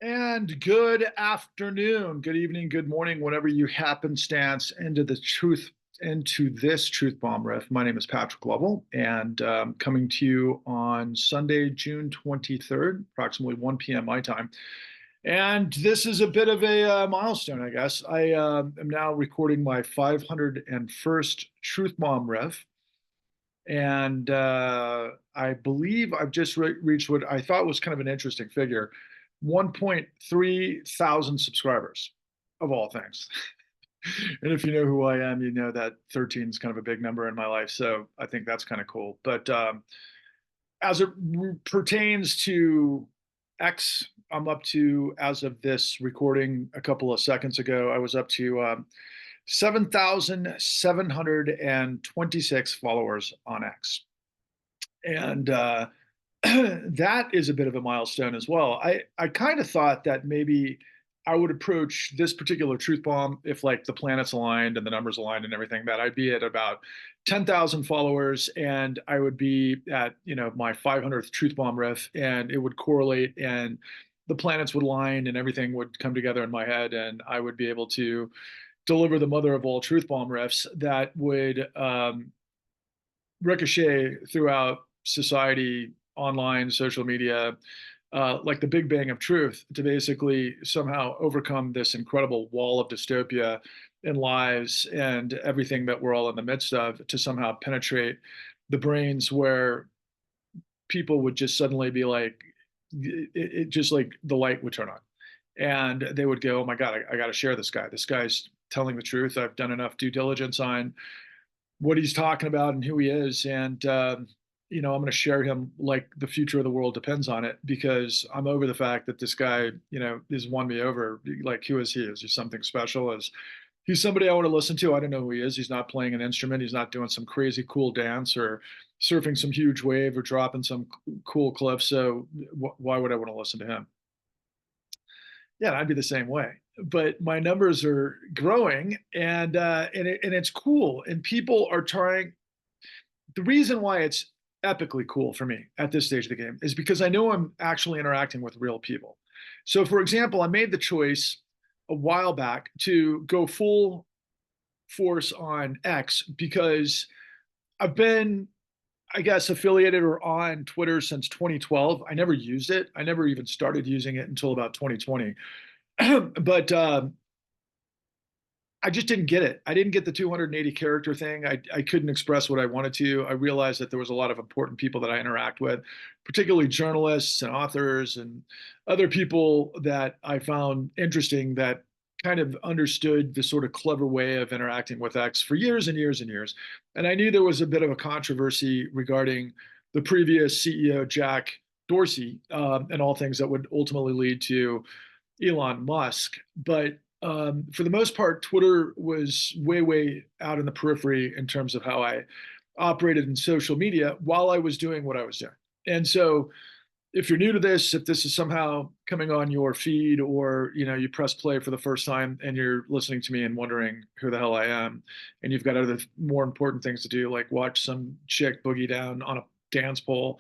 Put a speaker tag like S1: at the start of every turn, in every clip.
S1: And good afternoon, good evening, good morning, whenever you happenstance into this truth bomb riff. My name is Patrick Lovell, and coming to you on Sunday, June 23rd, approximately 1 p.m. my time. And this is a bit of a milestone, I guess. I am now recording my 501st truth bomb riff, and I believe I've just reached what I thought was kind of an interesting figure: 1.3 thousand subscribers, of all things. And if you know who I am, you know that 13 is kind of a big number in my life. So I think that's kind of cool. But as it pertains to X, I'm up to, as of this recording a couple of seconds ago, I was up to 7,726 followers on X. And that is a bit of a milestone as well. I kind of thought that maybe I would approach this particular truth bomb, if like the planets aligned and the numbers aligned and everything, that I'd be at about 10,000 followers and I would be at, my 500th truth bomb riff, and it would correlate and the planets would align and everything would come together in my head, and I would be able to deliver the mother of all truth bomb riffs that would ricochet throughout society, online, social media, like the Big Bang of truth, to basically somehow overcome this incredible wall of dystopia in lives and everything that we're all in the midst of, to somehow penetrate the brains where people would just suddenly be like, it just like the light would turn on. And they would go, oh my God, I got to share this guy. This guy's telling the truth. I've done enough due diligence on what he's talking about and who he is. And, I'm going to share him like the future of the world depends on it, because I'm over the fact that this guy, has won me over. Like, who is he? Is he something special? Is he's somebody I want to listen to? I don't know who he is. He's not playing an instrument. He's not doing some crazy cool dance or surfing some huge wave or dropping some cool cliff. So why would I want to listen to him? Yeah, I'd be the same way. But my numbers are growing, and it's cool. And people are trying. The reason why it's epically cool for me at this stage of the game is because I know I'm actually interacting with real people. So, for example, I made the choice a while back to go full force on X because I've been, I guess, affiliated or on Twitter since 2012. I never used it. I never even started using it until about 2020. But I just didn't get it. I didn't get the 280 character thing. I couldn't express what I wanted to. I realized that there was a lot of important people that I interact with, particularly journalists and authors and other people that I found interesting, that kind of understood the sort of clever way of interacting with X for years and years and years. And I knew there was a bit of a controversy regarding the previous CEO, Jack Dorsey, and all things that would ultimately lead to Elon Musk. But for the most part, Twitter was way, way out in the periphery in terms of how I operated in social media while I was doing what I was doing. And so, if you're new to this, if this is somehow coming on your feed, or you press play for the first time and you're listening to me and wondering who the hell I am, and you've got other more important things to do, like watch some chick boogie down on a dance pole,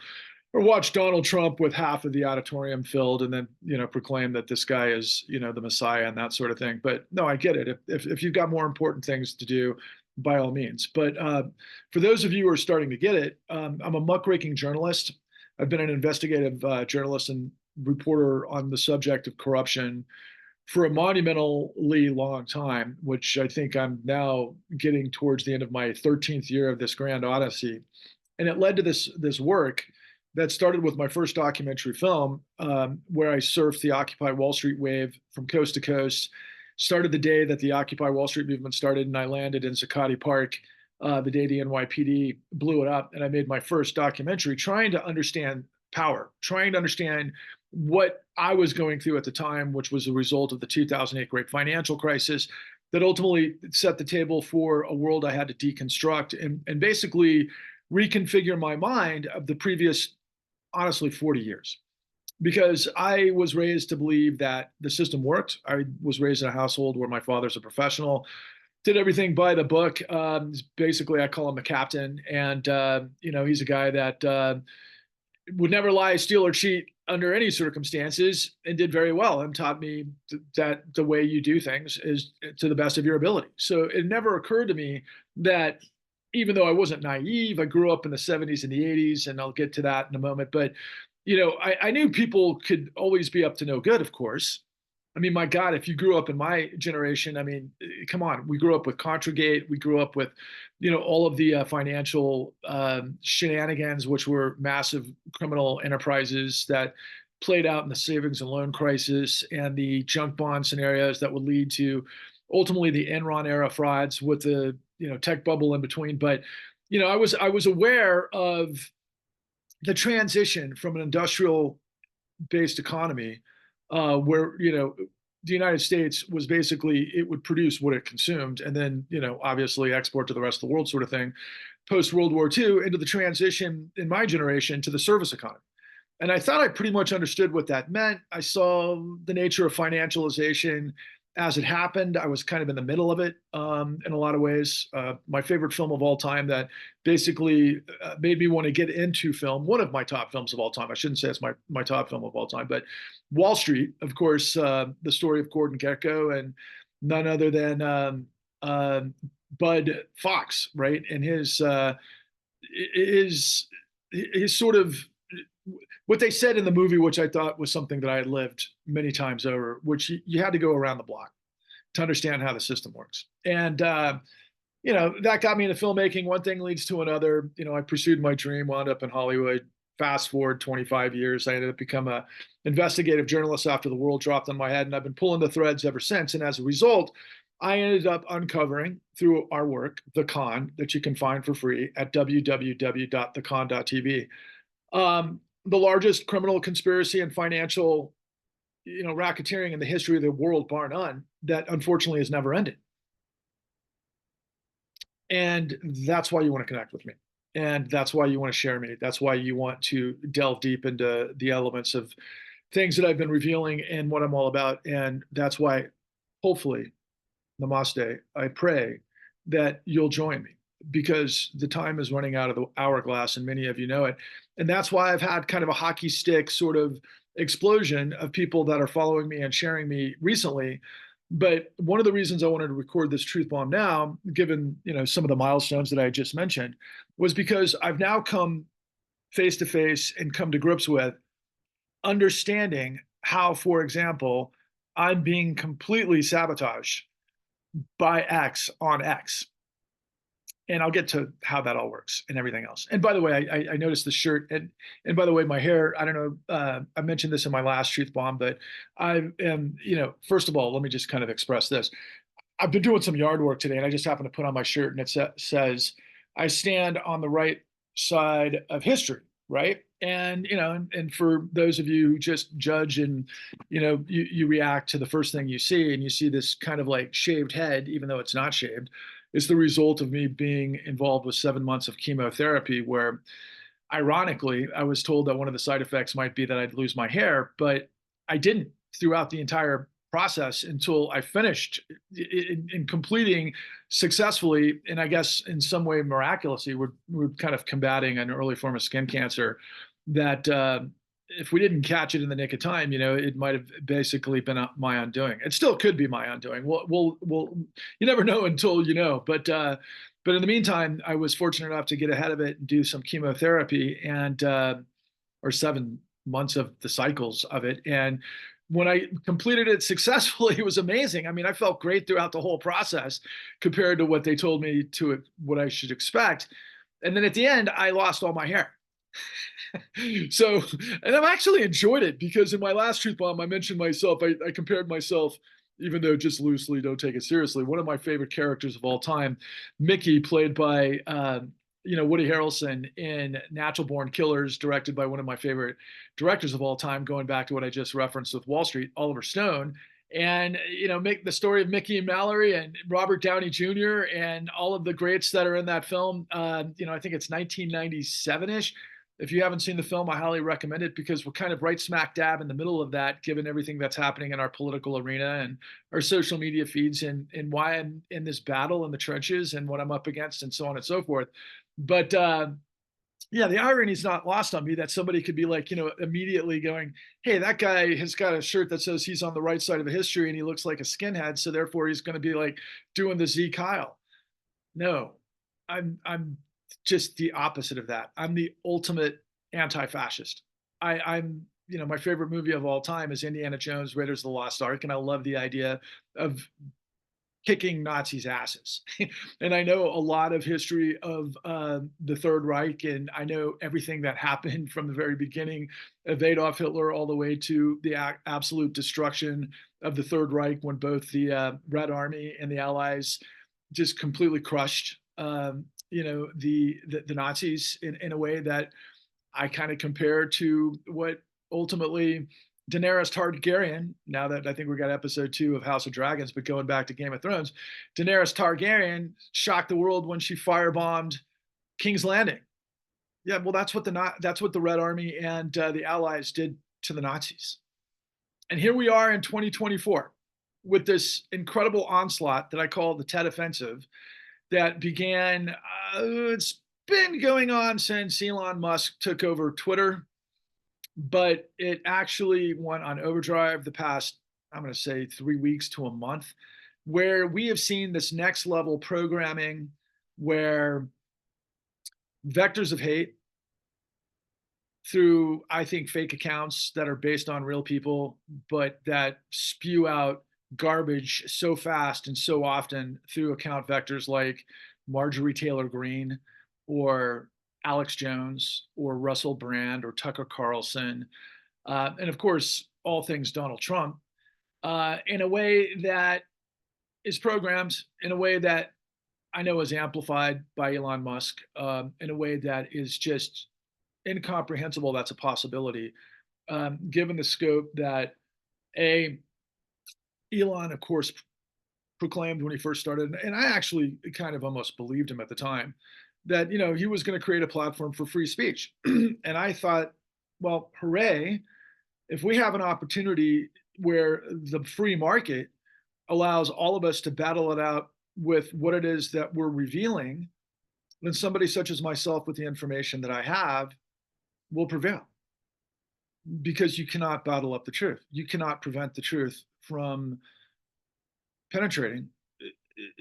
S1: or watch Donald Trump with half of the auditorium filled, and then proclaim that this guy is the Messiah and that sort of thing. But no, I get it. If you've got more important things to do, by all means. But for those of you who are starting to get it, I'm a muckraking journalist. I've been an investigative journalist and reporter on the subject of corruption for a monumentally long time, which I think I'm now getting towards the end of my 13th year of this grand odyssey. And it led to this work that started with my first documentary film, where I surfed the Occupy Wall Street wave from coast to coast. Started the day that the Occupy Wall Street movement started, and I landed in Zuccotti Park the day the NYPD blew it up. And I made my first documentary trying to understand power, trying to understand what I was going through at the time, which was a result of the 2008 great financial crisis that ultimately set the table for a world I had to deconstruct and basically reconfigure my mind of the previous, honestly, 40 years. Because I was raised to believe that the system worked. I was raised in a household where my father's a professional, did everything by the book. Basically, I call him the captain. And, he's a guy that would never lie, steal, or cheat. under any circumstances and did very well and taught me that the way you do things is to the best of your ability. So it never occurred to me that even though I wasn't naive, I grew up in the 70s and the 80s, and I'll get to that in a moment. But, I knew people could always be up to no good, of course. I mean, my God, if you grew up in my generation, I mean, come on, we grew up with Contragate, we grew up with, all of the financial shenanigans, which were massive criminal enterprises that played out in the savings and loan crisis and the junk bond scenarios that would lead to ultimately the Enron era frauds with the tech bubble in between. But I was aware of the transition from an industrial based economy where the United States was basically it would produce what it consumed and then obviously export to the rest of the world sort of thing post World War II into the transition in my generation to the service economy. And I thought I pretty much understood what that meant. I saw the nature of financialization as it happened. I was kind of in the middle of it in a lot of ways. My favorite film of all time that basically made me want to get into film, one of my top films of all time. I shouldn't say it's my top film of all time, but Wall Street, of course, the story of Gordon Gekko and none other than Bud Fox, right? And his sort of what they said in the movie, which I thought was something that I had lived many times over, which you had to go around the block to understand how the system works. And, that got me into filmmaking. One thing leads to another. I pursued my dream, wound up in Hollywood. Fast forward 25 years, I ended up becoming an investigative journalist after the world dropped on my head. And I've been pulling the threads ever since. And as a result, I ended up uncovering through our work, The Con, that you can find for free at www.thecon.tv. The largest criminal conspiracy and financial, racketeering in the history of the world, bar none, that unfortunately has never ended. And that's why you want to connect with me. And that's why you want to share me. That's why you want to delve deep into the elements of things that I've been revealing and what I'm all about. And that's why, hopefully, namaste, I pray that you'll join me because the time is running out of the hourglass and many of you know it. And that's why I've had kind of a hockey stick sort of explosion of people that are following me and sharing me recently. But one of the reasons I wanted to record this truth bomb now, given some of the milestones that I just mentioned, was because I've now come face to face and come to grips with understanding how, for example, I'm being completely sabotaged by X on X. And I'll get to how that all works and everything else. And by the way, I noticed the shirt and by the way, my hair, I don't know, I mentioned this in my last truth bomb, but I am, first of all, let me just kind of express this. I've been doing some yard work today and I just happened to put on my shirt and it says, I stand on the right side of history, right? And, and for those of you who just judge and, you react to the first thing you see and you see this kind of like shaved head, even though it's not shaved, it's the result of me being involved with 7 months of chemotherapy where ironically, I was told that one of the side effects might be that I'd lose my hair, but I didn't throughout the entire process until I finished in completing successfully. And I guess in some way, miraculously, we're kind of combating an early form of skin cancer that if we didn't catch it in the nick of time, it might have basically been my undoing. It still could be my undoing. We'll you never know until you know. But in the meantime, I was fortunate enough to get ahead of it and do some chemotherapy and or 7 months of the cycles of it. And when I completed it successfully, it was amazing. I mean, I felt great throughout the whole process compared to what they told me to what I should expect. And then at the end, I lost all my hair. So, and I've actually enjoyed it because in my last truth bomb, I mentioned myself, I compared myself, even though just loosely, don't take it seriously. One of my favorite characters of all time, Mickey, played by, Woody Harrelson in Natural Born Killers, directed by one of my favorite directors of all time, going back to what I just referenced with Wall Street, Oliver Stone. And, make the story of Mickey and Mallory and Robert Downey Jr. and all of the greats that are in that film. I think it's 1997-ish. If you haven't seen the film, I highly recommend it because we're kind of right smack dab in the middle of that, given everything that's happening in our political arena and our social media feeds and why I'm in this battle in the trenches and what I'm up against and so on and so forth. But Yeah, the irony is not lost on me that somebody could be like, immediately going, "Hey, that guy has got a shirt that says he's on the right side of history and he looks like a skinhead, so therefore he's going to be like doing the Z Kyle." No, I'm just the opposite of that. I'm the ultimate anti-fascist. My favorite movie of all time is Indiana Jones, Raiders of the Lost Ark, and I love the idea of kicking Nazis' asses. And I know a lot of history of the Third Reich, and I know everything that happened from the very beginning of Adolf Hitler all the way to the absolute destruction of the Third Reich when both the Red Army and the Allies just completely crushed, the Nazis in a way that I kind of compare to what ultimately Daenerys Targaryen, now that I think we got episode 2 of House of Dragons, but going back to Game of Thrones, Daenerys Targaryen shocked the world when she firebombed King's Landing. Yeah, well, that's what the Red Army and the Allies did to the Nazis. And here we are in 2024 with this incredible onslaught that I call the Tet Offensive that began, it's been going on since Elon Musk took over Twitter, but it actually went on overdrive the past, I'm going to say 3 weeks to a month, where we have seen this next level programming where vectors of hate through, I think, fake accounts that are based on real people, but that spew out garbage so fast and so often through account vectors like Marjorie Taylor Greene or Alex Jones or Russell Brand or Tucker Carlson, and of course, all things Donald Trump, in a way that is programmed, in a way that I know is amplified by Elon Musk, in a way that is just incomprehensible. That's a possibility, given the scope that a Elon, of course, proclaimed when he first started, and I actually kind of almost believed him at the time, that he was going to create a platform for free speech. And I thought, well, hooray, if we have an opportunity where the free market allows all of us to battle it out with what it is that we're revealing, then somebody such as myself with the information that I have will prevail, because you cannot bottle up the truth. You cannot prevent the truth from penetrating,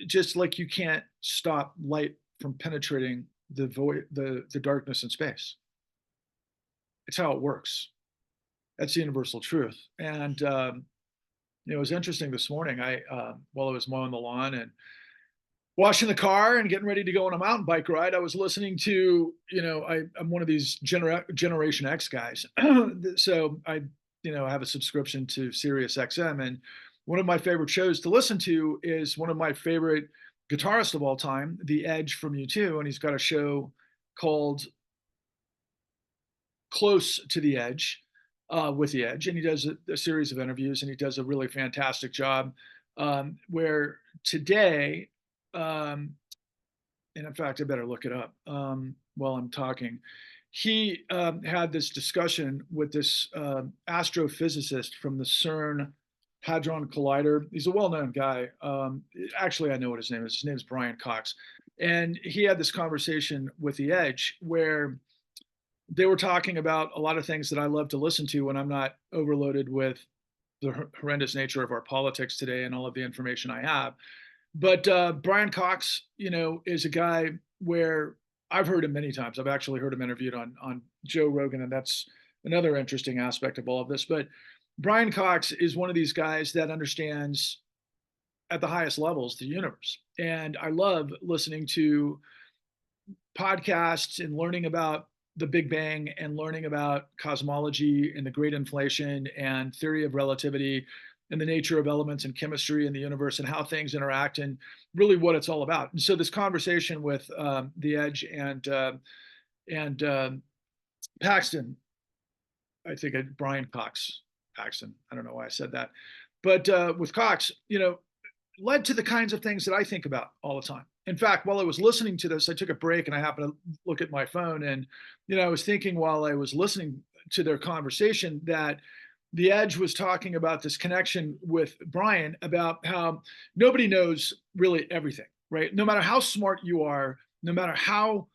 S1: just like you can't stop light from penetrating the void, the darkness in space. It's how it works. That's the universal truth. And it was interesting this morning. While I was mowing the lawn and washing the car and getting ready to go on a mountain bike ride, I was listening to, I'm one of these Generation X guys. So I, have a subscription to Sirius XM. And one of my favorite shows to listen to is one of my favorite guitarists of all time, The Edge from U2. And he's got a show called Close to the Edge, with The Edge. And he does a series of interviews, and he does a really fantastic job, where today, and in fact, I better look it up while I'm talking. He had this discussion with this astrophysicist from the CERN Hadron Collider. He's a well-known guy. Actually, I know what his name is. His name is Brian Cox. And he had this conversation with The Edge where they were talking about a lot of things that I love to listen to when I'm not overloaded with the horrendous nature of our politics today and all of the information I have. But Brian Cox, is a guy where I've heard him many times. I've actually heard him interviewed on Joe Rogan, and that's another interesting aspect of all of this. But Brian Cox is one of these guys that understands at the highest levels the universe. And I love listening to podcasts and learning about the Big Bang and learning about cosmology and the great inflation and theory of relativity and the nature of elements and chemistry in the universe and how things interact and really what it's all about. And so this conversation with The Edge and Paxton, I think Brian Cox, Paxton, I don't know why I said that, but with Cox, led to the kinds of things that I think about all the time. In fact, while I was listening to this, I took a break and I happened to look at my phone, and I was thinking while I was listening to their conversation that The Edge was talking about this connection with Brian about how nobody knows really everything, right? No matter how smart you are, no matter how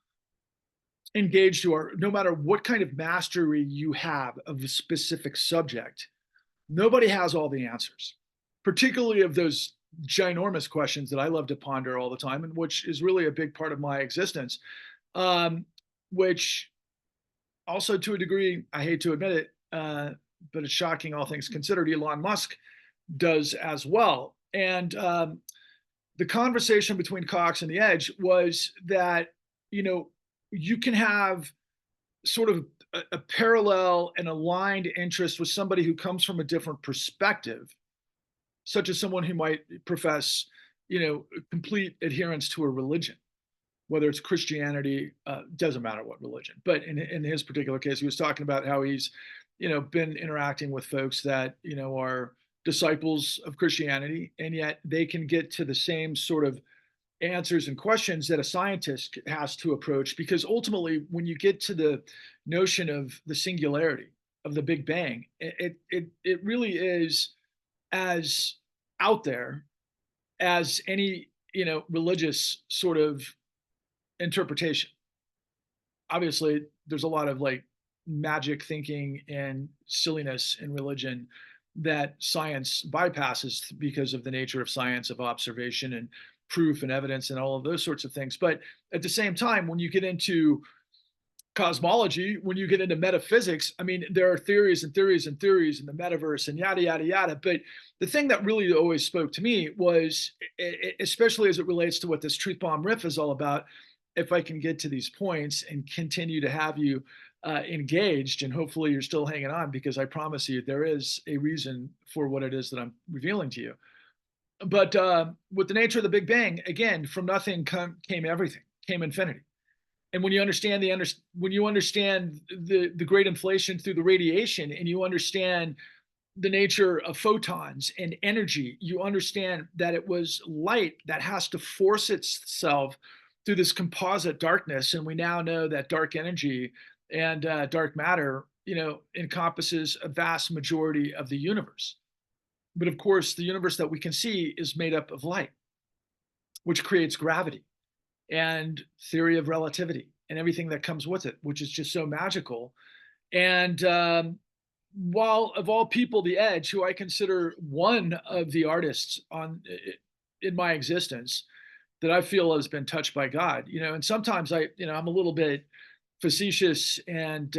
S1: engaged you are, no matter what kind of mastery you have of a specific subject, nobody has all the answers, particularly of those ginormous questions that I love to ponder all the time, and which is really a big part of my existence. Um, which also, to a degree, I hate to admit it, but it's shocking, all things considered, Elon Musk does as well. And the conversation between Cox and the Edge was that, you know, you can have sort of a parallel and aligned interest with somebody who comes from a different perspective, such as someone who might profess, complete adherence to a religion, whether it's Christianity, doesn't matter what religion. But in his particular case, he was talking about how he's, been interacting with folks that, are disciples of Christianity, and yet they can get to the same sort of answers and questions that a scientist has to approach, because ultimately when you get to the notion of the singularity of the Big Bang, it really is as out there as any religious sort of interpretation. Obviously there's a lot of like magic thinking and silliness in religion that science bypasses because of the nature of science, of observation and proof and evidence and all of those sorts of things. But at the same time, when you get into cosmology, when you get into metaphysics, I mean, there are theories and theories and theories in the metaverse and yada, yada, yada. But the thing that really always spoke to me was, especially as it relates to what this truth bomb riff is all about, if I can get to these points and continue to have you engaged, and hopefully you're still hanging on, because I promise you there is a reason for what it is that I'm revealing to you. But with the nature of the Big Bang, again, from nothing came everything, came infinity. And when you understand when you understand the great inflation through the radiation, and you understand the nature of photons and energy, you understand that it was light that has to force itself through this composite darkness. And we now know that dark energy and dark matter, encompasses a vast majority of the universe. But of course, the universe that we can see is made up of light, which creates gravity and theory of relativity and everything that comes with it, which is just so magical. And while of all people, the Edge, who I consider one of the artists in my existence that I feel has been touched by God, and sometimes I'm a little bit facetious and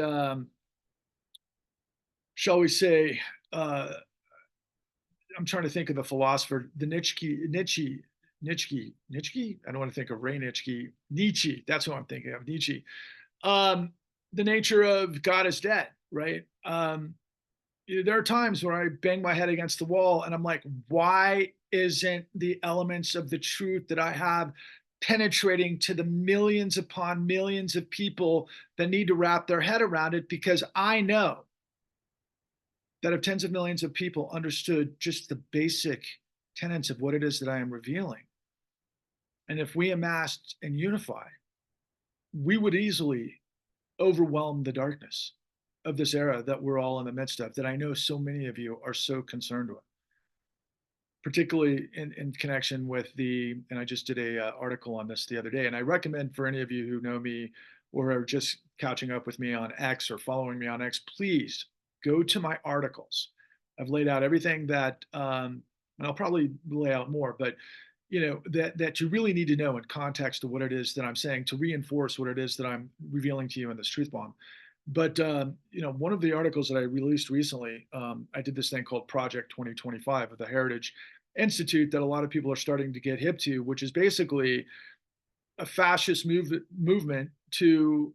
S1: shall we say, I'm trying to think of the philosopher, the Nietzsche. I don't want to think of Ray Nietzsche. That's who I'm thinking of, Nietzsche. The nature of God is dead, right? There are times where I bang my head against the wall and I'm like, why isn't the elements of the truth that I have penetrating to the millions upon millions of people that need to wrap their head around it? Because I know that if tens of millions of people understood just the basic tenets of what it is that I am revealing, and if we amassed and unify, we would easily overwhelm the darkness of this era that we're all in the midst of, that I know so many of you are so concerned with, particularly in connection with and I just did a article on this the other day, and I recommend for any of you who know me or are just catching up with me on X or following me on X, please go to my articles. I've laid out everything that, and I'll probably lay out more, but that you really need to know in context of what it is that I'm saying to reinforce what it is that I'm revealing to you in this truth bomb. But one of the articles that I released recently, I did this thing called Project 2025 of the Heritage Institute that a lot of people are starting to get hip to, which is basically a fascist movement to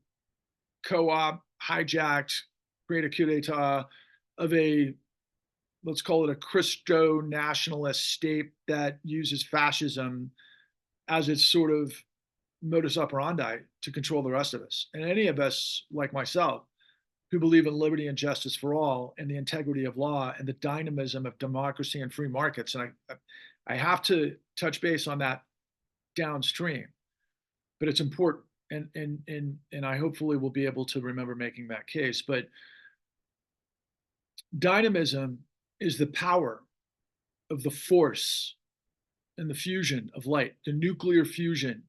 S1: co-opt, hijacked, create a coup d'etat of let's call it a Christo-nationalist state that uses fascism as its sort of modus operandi to control the rest of us. And any of us, like myself, who believe in liberty and justice for all and the integrity of law and the dynamism of democracy and free markets. And I have to touch base on that downstream, but it's important. And I hopefully will be able to remember making that case. But dynamism is the power of the force and the fusion of light, the nuclear fusion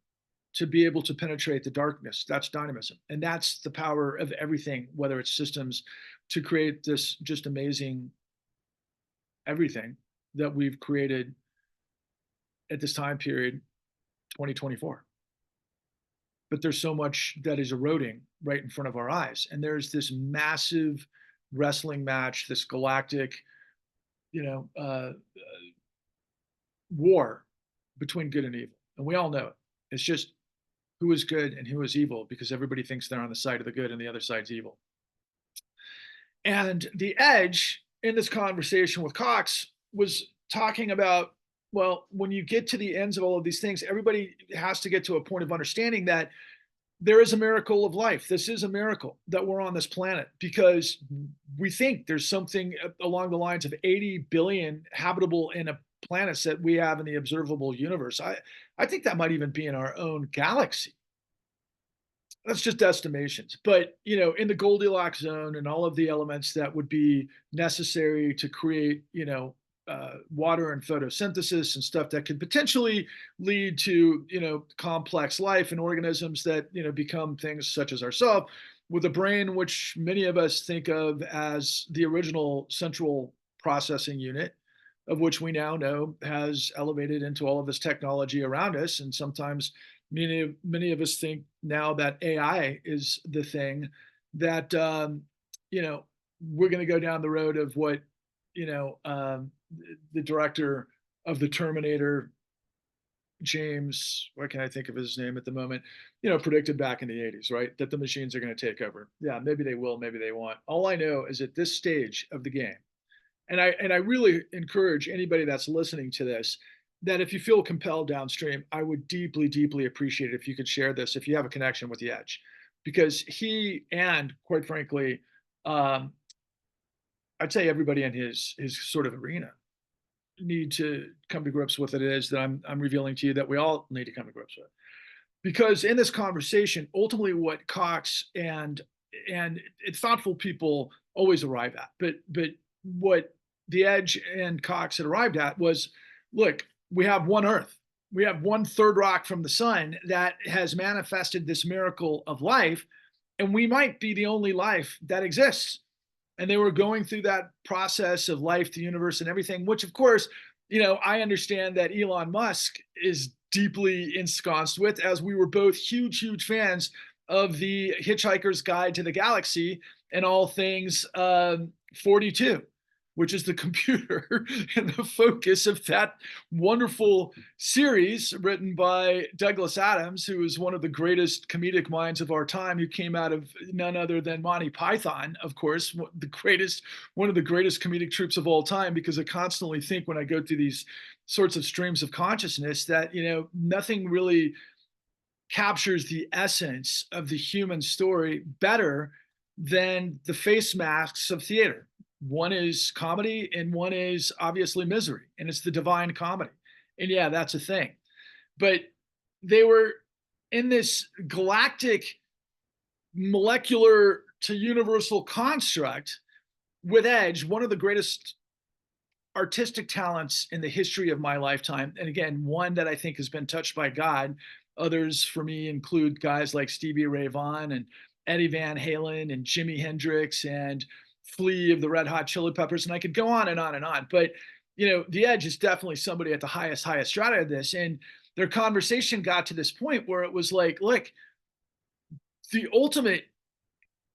S1: to be able to penetrate the darkness. That's dynamism. And that's the power of everything, whether it's systems, to create this just amazing everything that we've created at this time period, 2024. But there's so much that is eroding right in front of our eyes. And there's this massive wrestling match, this galactic, you know, war between good and evil. And we all know it. It's just who is good and who is evil, because everybody thinks they're on the side of the good and the other side's evil. And the Edge in this conversation with Cox was talking about, well, when you get to the ends of all of these things, everybody has to get to a point of understanding that there is a miracle of life. This is a miracle that we're on this planet, because we think there's something along the lines of 80 billion habitable in a planets that we have in the observable universe. I think that might even be in our own galaxy. That's just estimations. But, you know, in the Goldilocks zone and all of the elements that would be necessary to create, you know, water and photosynthesis and stuff that could potentially lead to, you know, complex life and organisms that, you know, become things such as ourselves, with a brain which many of us think of as the original central processing unit, of which we now know has elevated into all of this technology around us. And sometimes many of us think now that AI is the thing that, you know, we're going to go down the road of what, you know, the director of the Terminator, James, what can I think of his name at the moment, you know, predicted back in the 80s, right? That the machines are going to take over. Yeah, maybe they will, maybe they won't. All I know is at this stage of the game, and I really encourage anybody that's listening to this, that if you feel compelled downstream, I would deeply, deeply appreciate it if you could share this, if you have a connection with the Edge, because he, and quite frankly, I'd say everybody in his sort of arena, need to come to grips with it is that I'm revealing to you that we all need to come to grips with. Because in this conversation, ultimately what Cox and thoughtful people always arrive at, but what the Edge and Cox had arrived at was, look, we have one Earth. We have one third rock from the sun that has manifested this miracle of life, and we might be the only life that exists. And they were going through that process of life, the universe, and everything, which, of course, you know, I understand that Elon Musk is deeply ensconced with, as we were both huge, huge fans of the Hitchhiker's Guide to the Galaxy and all things 42, which is the computer and the focus of that wonderful series written by Douglas Adams, who is one of the greatest comedic minds of our time, who came out of none other than Monty Python, of course, one of the greatest comedic troupes of all time, because I constantly think when I go through these sorts of streams of consciousness that, you know, nothing really captures the essence of the human story better than the face masks of theater. One is comedy and one is obviously misery, and it's the divine comedy. And yeah, that's a thing. But they were in this galactic molecular to universal construct with Edge, one of the greatest artistic talents in the history of my lifetime. And again, one that I think has been touched by God. Others for me include guys like Stevie Ray Vaughan and Eddie Van Halen and Jimi Hendrix and Flea of the Red Hot Chili Peppers, and I could go on and on and on. But, you know, the Edge is definitely somebody at the highest strata of this. And their conversation got to this point where it was like, look, the ultimate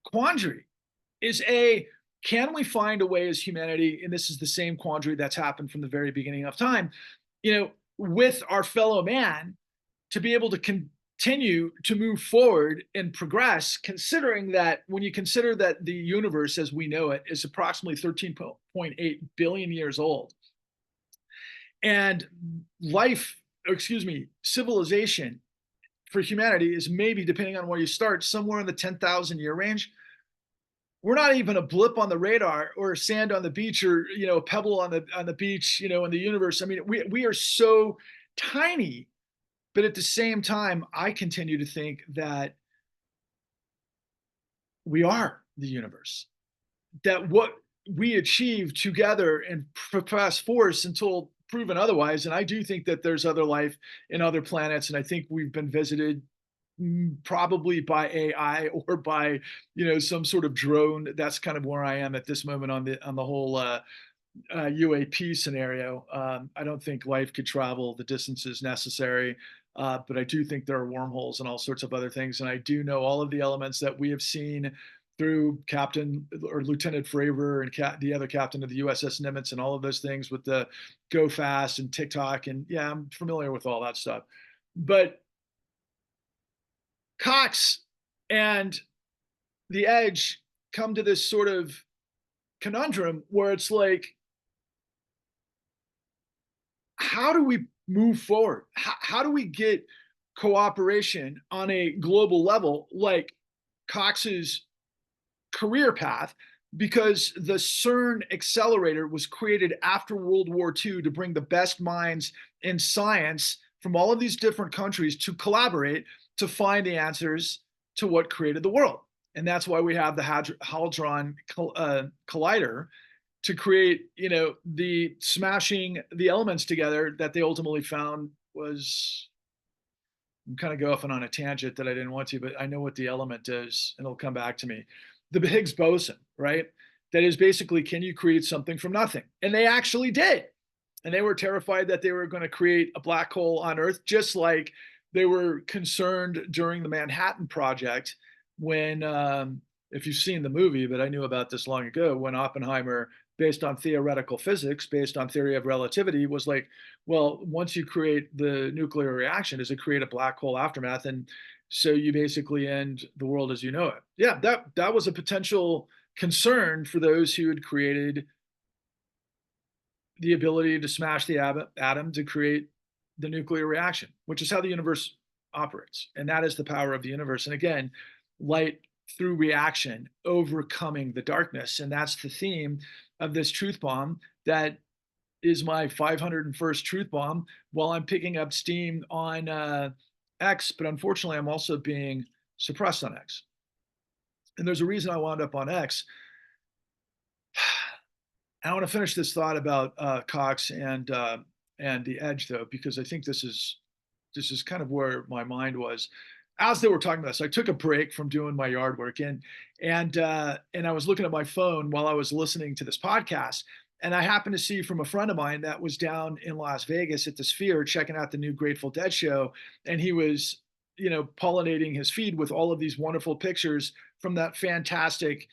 S1: quandary is can we find a way as humanity, and this is the same quandary that's happened from the very beginning of time, you know, with our fellow man, to be able to continue to move forward and progress, considering that when you consider that the universe as we know it is approximately 13.8 billion years old, and civilization for humanity is maybe, depending on where you start, somewhere in the 10,000 year range. We're not even a blip on the radar, or sand on the beach, or, you know, a pebble on the beach, you know, in the universe. I mean, we are so tiny. But at the same time, I continue to think that we are the universe, that what we achieve together and profess force until proven otherwise. And I do think that there's other life in other planets. And I think we've been visited probably by AI or by, some sort of drone. That's kind of where I am at this moment on the whole UAP scenario. I don't think life could travel the distances necessary, but I do think there are wormholes and all sorts of other things. And I do know all of the elements that we have seen through Captain or Lieutenant Fravor and the other captain of the USS Nimitz and all of those things with the go fast and TikTok. And yeah, I'm familiar with all that stuff. But Cox and the Edge come to this sort of conundrum where it's like, how do we move forward? How do we get cooperation on a global level like Cox's career path? Because the CERN accelerator was created after World War II to bring the best minds in science from all of these different countries to collaborate to find the answers to what created the world. And that's why we have the Hadron Collider to create, the smashing the elements together that they ultimately found was. I'm kind of go off on a tangent that I didn't want to, but I know what the element is, and it'll come back to me. The Higgs boson, right? That is basically, can you create something from nothing? And they actually did. And they were terrified that they were going to create a black hole on Earth, just like they were concerned during the Manhattan Project when, if you've seen the movie, but I knew about this long ago, when Oppenheimer, based on theoretical physics, based on theory of relativity, was like, well, once you create the nuclear reaction, does it create a black hole aftermath? And so you basically end the world as you know it. Yeah, that was a potential concern for those who had created the ability to smash the atom to create the nuclear reaction, which is how the universe operates. And that is the power of the universe. And again, light through reaction, overcoming the darkness. And that's the theme of this truth bomb that is my 501st truth bomb while I'm picking up steam on X. But unfortunately, I'm also being suppressed on X. And there's a reason I wound up on X. I want to finish this thought about Cox and the Edge, though, because I think this is kind of where my mind was as they were talking about this. I took a break from doing my yard work, and I was looking at my phone while I was listening to this podcast, and I happened to see from a friend of mine that was down in Las Vegas at the Sphere checking out the new Grateful Dead show, and he was, pollinating his feed with all of these wonderful pictures from that fantastic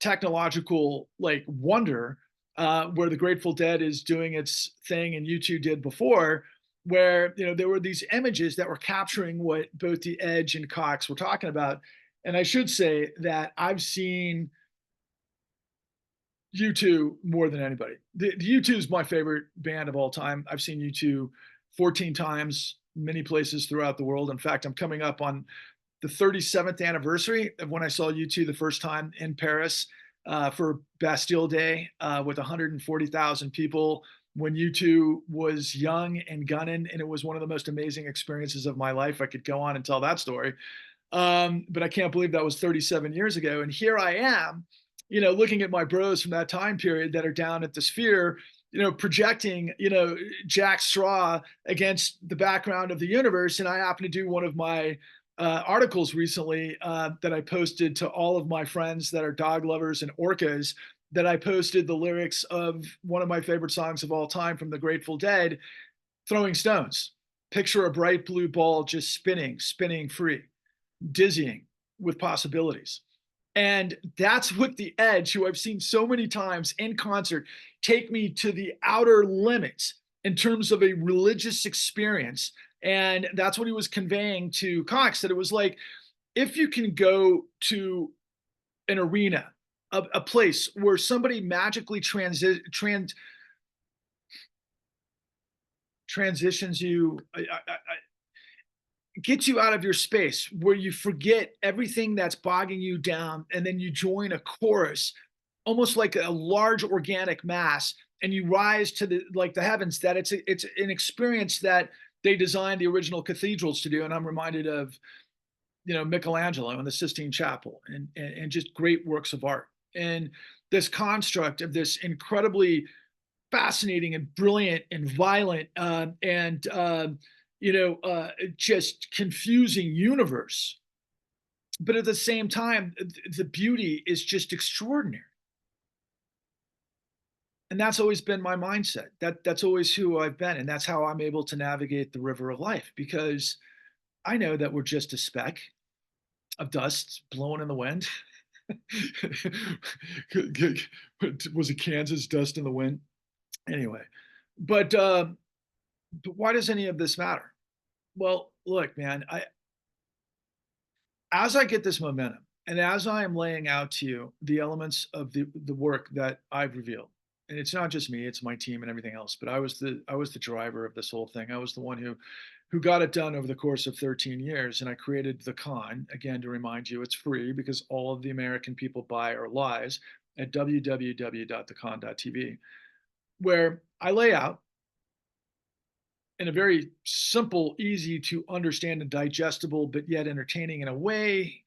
S1: technological like wonder where the Grateful Dead is doing its thing and U2 did before, where there were these images that were capturing what both the Edge and Cox were talking about. And I should say that I've seen U2 more than anybody. The U2 is my favorite band of all time. I've seen U2 14 times, many places throughout the world. In fact, I'm coming up on the 37th anniversary of when I saw U2 the first time in Paris for Bastille Day with 140,000 people when U2 was young and gunning, and it was one of the most amazing experiences of my life. I could go on and tell that story, but I can't believe that was 37 years ago. And here I am, looking at my bros from that time period that are down at the Sphere, projecting, Jack Straw against the background of the universe. And I happen to do one of my articles recently that I posted to all of my friends that are dog lovers and orcas, that I posted the lyrics of one of my favorite songs of all time from the Grateful Dead, Throwing Stones. Picture a bright blue ball just spinning free, dizzying with possibilities. And that's what the Edge, who I've seen so many times in concert, take me to the outer limits in terms of a religious experience. And that's what he was conveying to Cox, that it was like, if you can go to an arena, a place where somebody magically transitions you, gets you out of your space, where you forget everything that's bogging you down, and then you join a chorus, almost like a large organic mass, and you rise to the heavens. That it's an experience that they designed the original cathedrals to do. And I'm reminded of Michelangelo and the Sistine Chapel, and just great works of art. And this construct of this incredibly fascinating and brilliant and violent and just confusing universe. But at the same time, the beauty is just extraordinary. And that's always been my mindset. That's always who I've been. And that's how I'm able to navigate the river of life, because I know that we're just a speck of dust blowing in the wind. Was it Kansas dust in the wind? Anyway, but why does any of this matter? Well, look, man, as I get this momentum and as I am laying out to you the elements of the work that I've revealed, and it's not just me, it's my team and everything else, but I was the driver of this whole thing. I was the one who got it done over the course of 13 years. And I created the con, again, to remind you, it's free because all of the American people buy are lies, at www.thecon.tv, where I lay out in a very simple, easy to understand and digestible, but yet entertaining in a way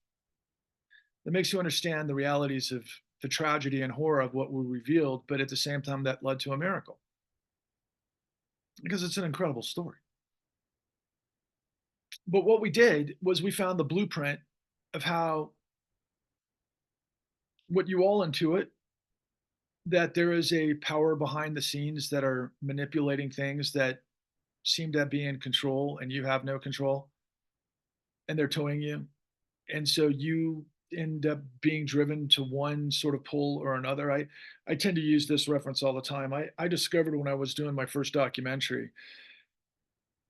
S1: that makes you understand the realities of the tragedy and horror of what we revealed, but at the same time, that led to a miracle. Because it's an incredible story. But what we did was we found the blueprint of how, what you all intuit, that there is a power behind the scenes that are manipulating things that seem to be in control and you have no control, and they're towing you. And so you end up being driven to one sort of pull or another. I tend to use this reference all the time. I discovered when I was doing my first documentary,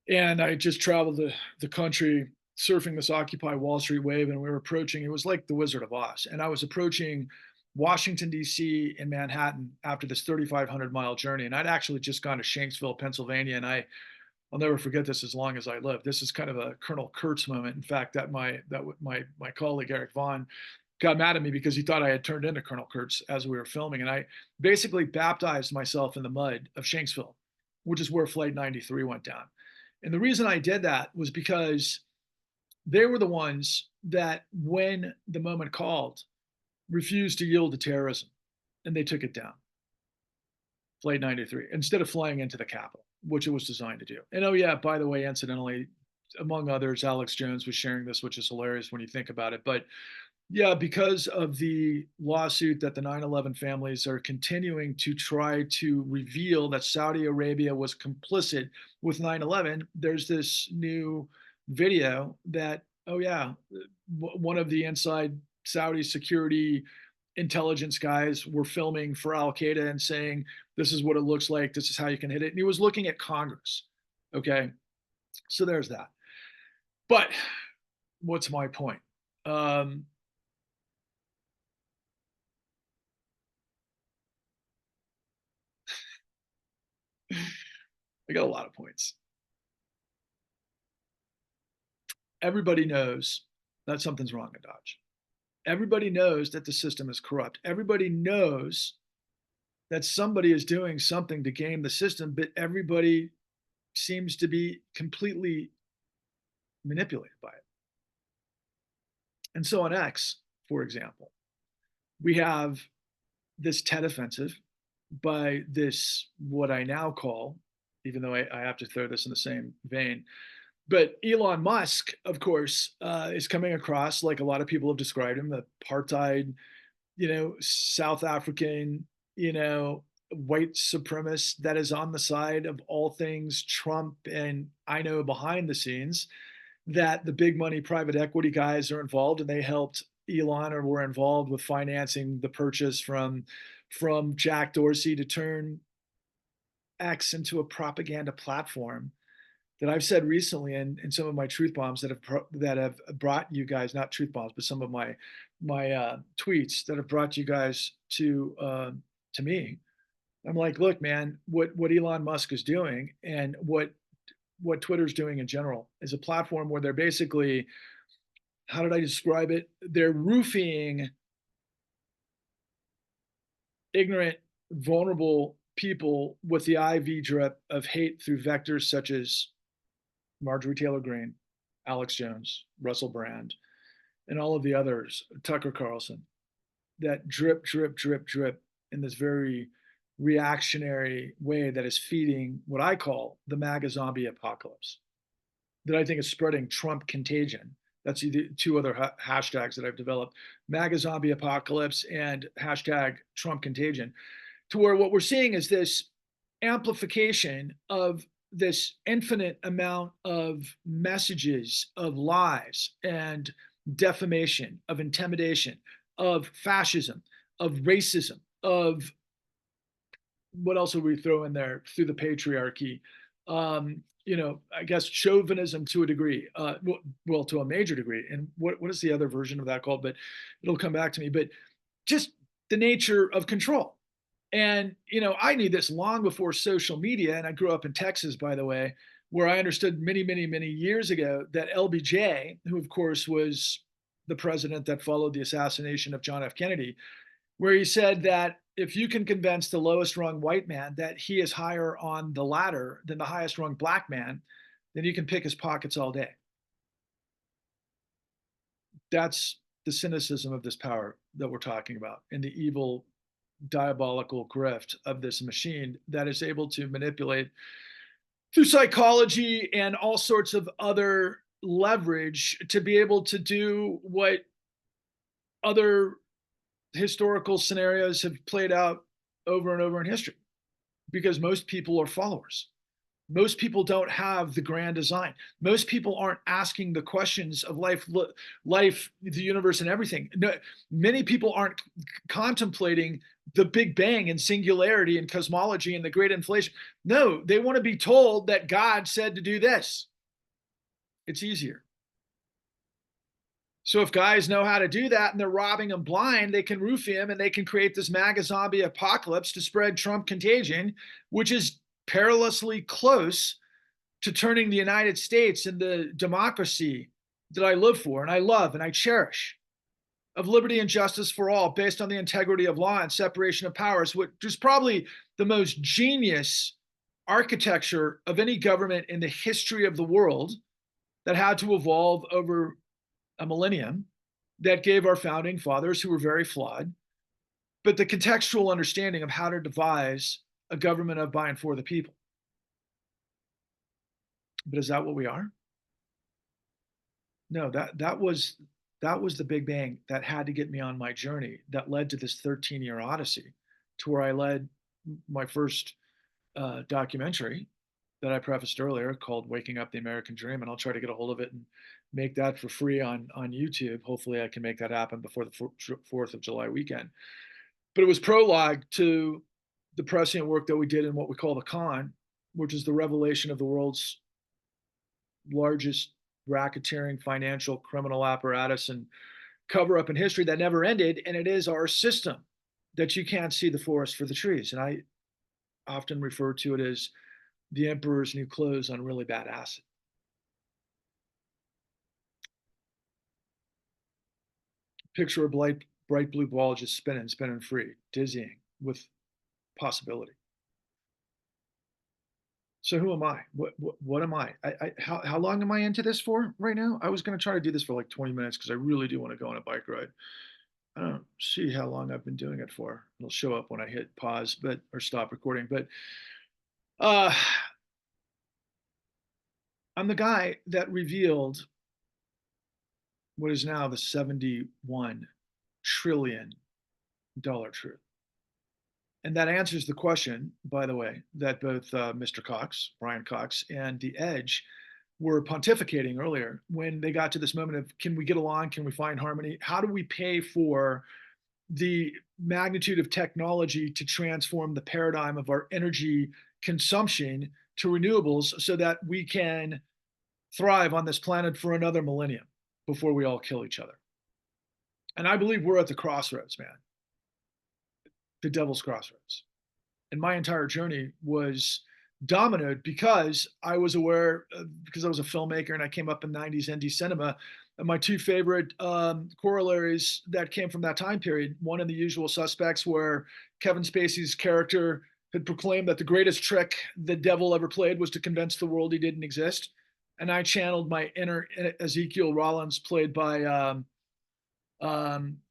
S1: and I just traveled the country surfing this Occupy Wall Street wave, and we were approaching, it was like the Wizard of Oz. And I was approaching Washington, D.C. and Manhattan after this 3,500-mile journey. And I'd actually just gone to Shanksville, Pennsylvania. And I'll never forget this as long as I live. This is kind of a Colonel Kurtz moment. In fact, my colleague Eric Vaughn got mad at me because he thought I had turned into Colonel Kurtz as we were filming. And I basically baptized myself in the mud of Shanksville, which is where Flight 93 went down. And the reason I did that was because they were the ones that, when the moment called, refused to yield to terrorism, and they took it down. Flight 93, instead of flying into the Capitol, which it was designed to do. And oh yeah, by the way, incidentally, among others, Alex Jones was sharing this, which is hilarious when you think about it. But yeah, because of the lawsuit that the 9/11 families are continuing to try to reveal that Saudi Arabia was complicit with 9/11, there's this new video that, oh yeah, one of the inside Saudi security intelligence guys were filming for Al Qaeda and saying, this is what it looks like, this is how you can hit it. And he was looking at Congress. Okay. So there's that. But what's my point? I got a lot of points. Everybody knows that something's wrong at Dodge. Everybody knows that the system is corrupt. Everybody knows that somebody is doing something to game the system, but everybody seems to be completely manipulated by it. And so on X, for example, we have this TED offensive by this, what I now call, even though I have to throw this in the same vein, but Elon Musk, of course, is coming across, like a lot of people have described him, the apartheid, South African, white supremacist that is on the side of all things Trump. And I know behind the scenes that the big money private equity guys are involved, and they helped Elon, or were involved with financing the purchase from Jack Dorsey to turn X into a propaganda platform that I've said recently in some of my truth bombs that have brought you guys, not truth bombs, but some of my tweets that have brought you guys to me. I'm like, look, man, what Elon Musk is doing, and what Twitter's doing in general, is a platform where they're basically, how did I describe it? They're roofing ignorant, vulnerable people with the IV drip of hate through vectors such as Marjorie Taylor Greene, Alex Jones, Russell Brand, and all of the others, Tucker Carlson, that drip, drip, drip, drip in this very reactionary way that is feeding what I call the MAGA zombie apocalypse. that I think is spreading Trump contagion. That's the two other hashtags that I've developed: MAGA zombie apocalypse and hashtag Trump contagion. To where what we're seeing is this amplification of this infinite amount of messages of lies and defamation, of intimidation, of fascism, of racism, of what else would we throw in there through the patriarchy? I guess chauvinism to a degree, well, to a major degree. And what is the other version of that called? But it'll come back to me. But just the nature of control. And, I knew this long before social media. And I grew up in Texas, by the way, where I understood many, many, many years ago that LBJ, who, of course, was the president that followed the assassination of John F. Kennedy, where he said that if you can convince the lowest rung white man that he is higher on the ladder than the highest rung black man, then you can pick his pockets all day. That's the cynicism of this power that we're talking about, and the evil, diabolical grift of this machine that is able to manipulate through psychology and all sorts of other leverage to be able to do what other historical scenarios have played out over and over in history, because most people are followers. Most people don't have the grand design. Most people aren't asking the questions of life, the universe, and everything. No, many people aren't contemplating the Big Bang and singularity and cosmology and the great inflation. No, they want to be told that God said to do this. It's easier. So if guys know how to do that and they're robbing them blind, they can roof him and they can create this MAGA zombie apocalypse to spread Trump contagion, which is perilously close to turning the United States into democracy that I live for and I love and I cherish, of liberty and justice for all, based on the integrity of law and separation of powers, which is probably the most genius architecture of any government in the history of the world, that had to evolve over a millennium, that gave our founding fathers, who were very flawed, but the contextual understanding of how to devise a government of, by, and for the people. But is that what we are? No, that was the Big Bang that had to get me on my journey, that led to this 13-year odyssey, to where I led my first documentary that I prefaced earlier, called Waking Up the American Dream. And I'll try to get a hold of it and make that for free on YouTube. Hopefully I can make that happen before the 4th of July weekend. But it was prologue to the prescient work that we did in what we call the Con, which is the revelation of the world's largest racketeering, financial, criminal apparatus and cover up in history that never ended. And it is our system that you can't see the forest for the trees. And I often refer to it as the emperor's new clothes on really bad acid. Picture a bright blue ball just spinning free, dizzying with possibility. So who am I? What am I? How long am I into this for right now? I was going to try to do this for like 20 minutes because I really do want to go on a bike ride. I don't see how long I've been doing it for. It'll show up when I hit pause, or stop recording. But I'm the guy that revealed what is now the $71 trillion truth. And that answers the question, by the way, that both Mr. Cox, Brian Cox, and The Edge were pontificating earlier, when they got to this moment of, can we get along? Can we find harmony? How do we pay for the magnitude of technology to transform the paradigm of our energy consumption to renewables, so that we can thrive on this planet for another millennium before we all kill each other? And I believe we're at the crossroads, man. The devil's crossroads. And my entire journey was dominoed because I was aware, because I was a filmmaker and I came up in 90s indie cinema. And my two favorite corollaries that came from that time period, one in The Usual Suspects, where Kevin Spacey's character had proclaimed that the greatest trick the devil ever played was to convince the world he didn't exist. And I channeled my inner Ezekiel Rollins, played by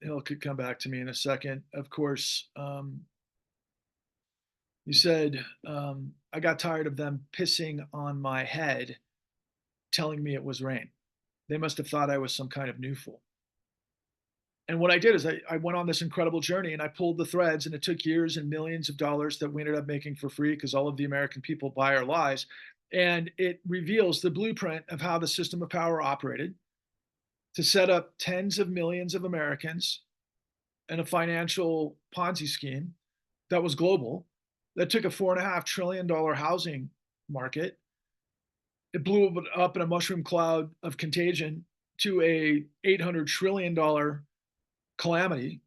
S1: he'll could come back to me in a second. Of course, he said, I got tired of them pissing on my head, telling me it was rain. They must have thought I was some kind of new fool. And what I did is I went on this incredible journey and I pulled the threads, and it took years and millions of dollars that we ended up making for free because all of the American people buy our lies. And it reveals the blueprint of how the system of power operated to set up tens of millions of Americans in a financial Ponzi scheme that was global, that took a $4.5 trillion housing market. It blew it up in a mushroom cloud of contagion to a $800 trillion calamity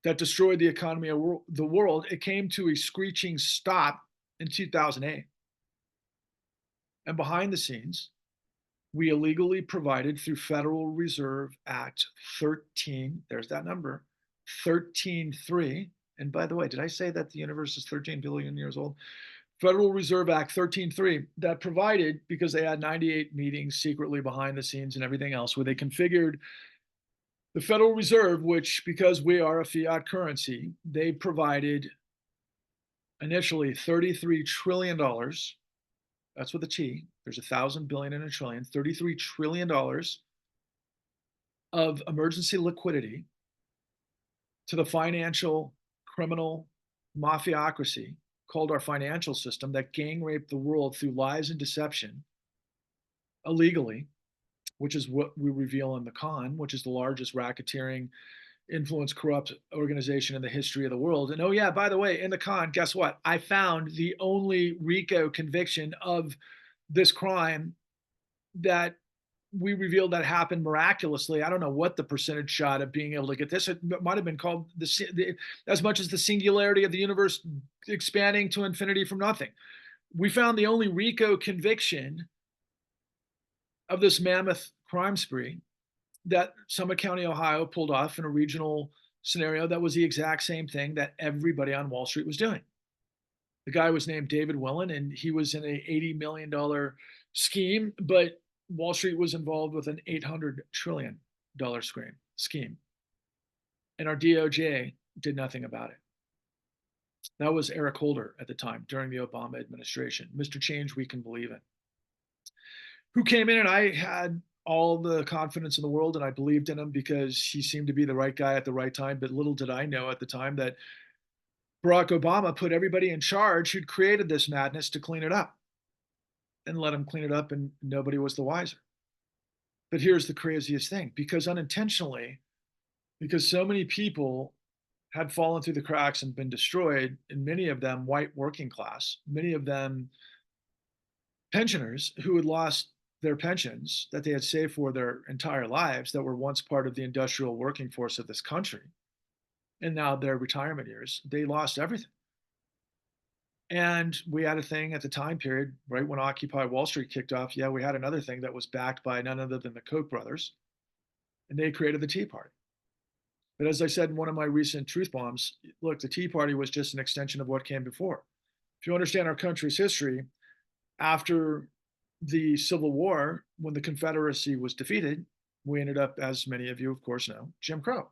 S1: that destroyed the economy of the world. It came to a screeching stop in 2008. And behind the scenes, we illegally provided through Federal Reserve Act 13, there's that number, 13.3. And by the way, did I say that the universe is 13 billion years old? Federal Reserve Act 13.3 that provided, because they had 98 meetings secretly behind the scenes and everything else, where they configured the Federal Reserve, which, because we are a fiat currency, they provided initially $33 trillion. That's with a T. There's 1,000 billion and a trillion, $33 trillion of emergency liquidity to the financial criminal mafiocracy called our financial system that gang raped the world through lies and deception illegally, which is what we reveal in the Con, which is the largest racketeering, influence, corrupt organization in the history of the world. And oh yeah, by the way, in the Con, guess what? I found the only RICO conviction of this crime that we revealed that happened miraculously. I don't know what the percentage shot of being able to get this. It might have been called as much as the singularity of the universe expanding to infinity from nothing. We found the only RICO conviction of this mammoth crime spree that Summit County, Ohio pulled off in a regional scenario that was the exact same thing that everybody on Wall Street was doing. The guy was named David Willen, and he was in a $80 million scheme, but Wall Street was involved with an $800 trillion scheme. And our DOJ did nothing about it. That was Eric Holder at the time during the Obama administration. Mr. Change we can believe in. Who came in, and I had all the confidence in the world, and I believed in him because he seemed to be the right guy at the right time. But little did I know at the time that Barack Obama put everybody in charge who'd created this madness to clean it up, and let him clean it up, and nobody was the wiser. But here's the craziest thing, because unintentionally, because so many people had fallen through the cracks and been destroyed, and many of them white working class, many of them pensioners who had lost their pensions that they had saved for their entire lives, that were once part of the industrial working force of this country, and now their retirement years, they lost everything. And we had a thing at the time period, right when Occupy Wall Street kicked off. Yeah, we had another thing that was backed by none other than the Koch brothers, and they created the Tea Party. But as I said in one of my recent truth bombs, look, the Tea Party was just an extension of what came before. If you understand our country's history, after the Civil War, when the Confederacy was defeated, we ended up, as many of you of course know, Jim Crow,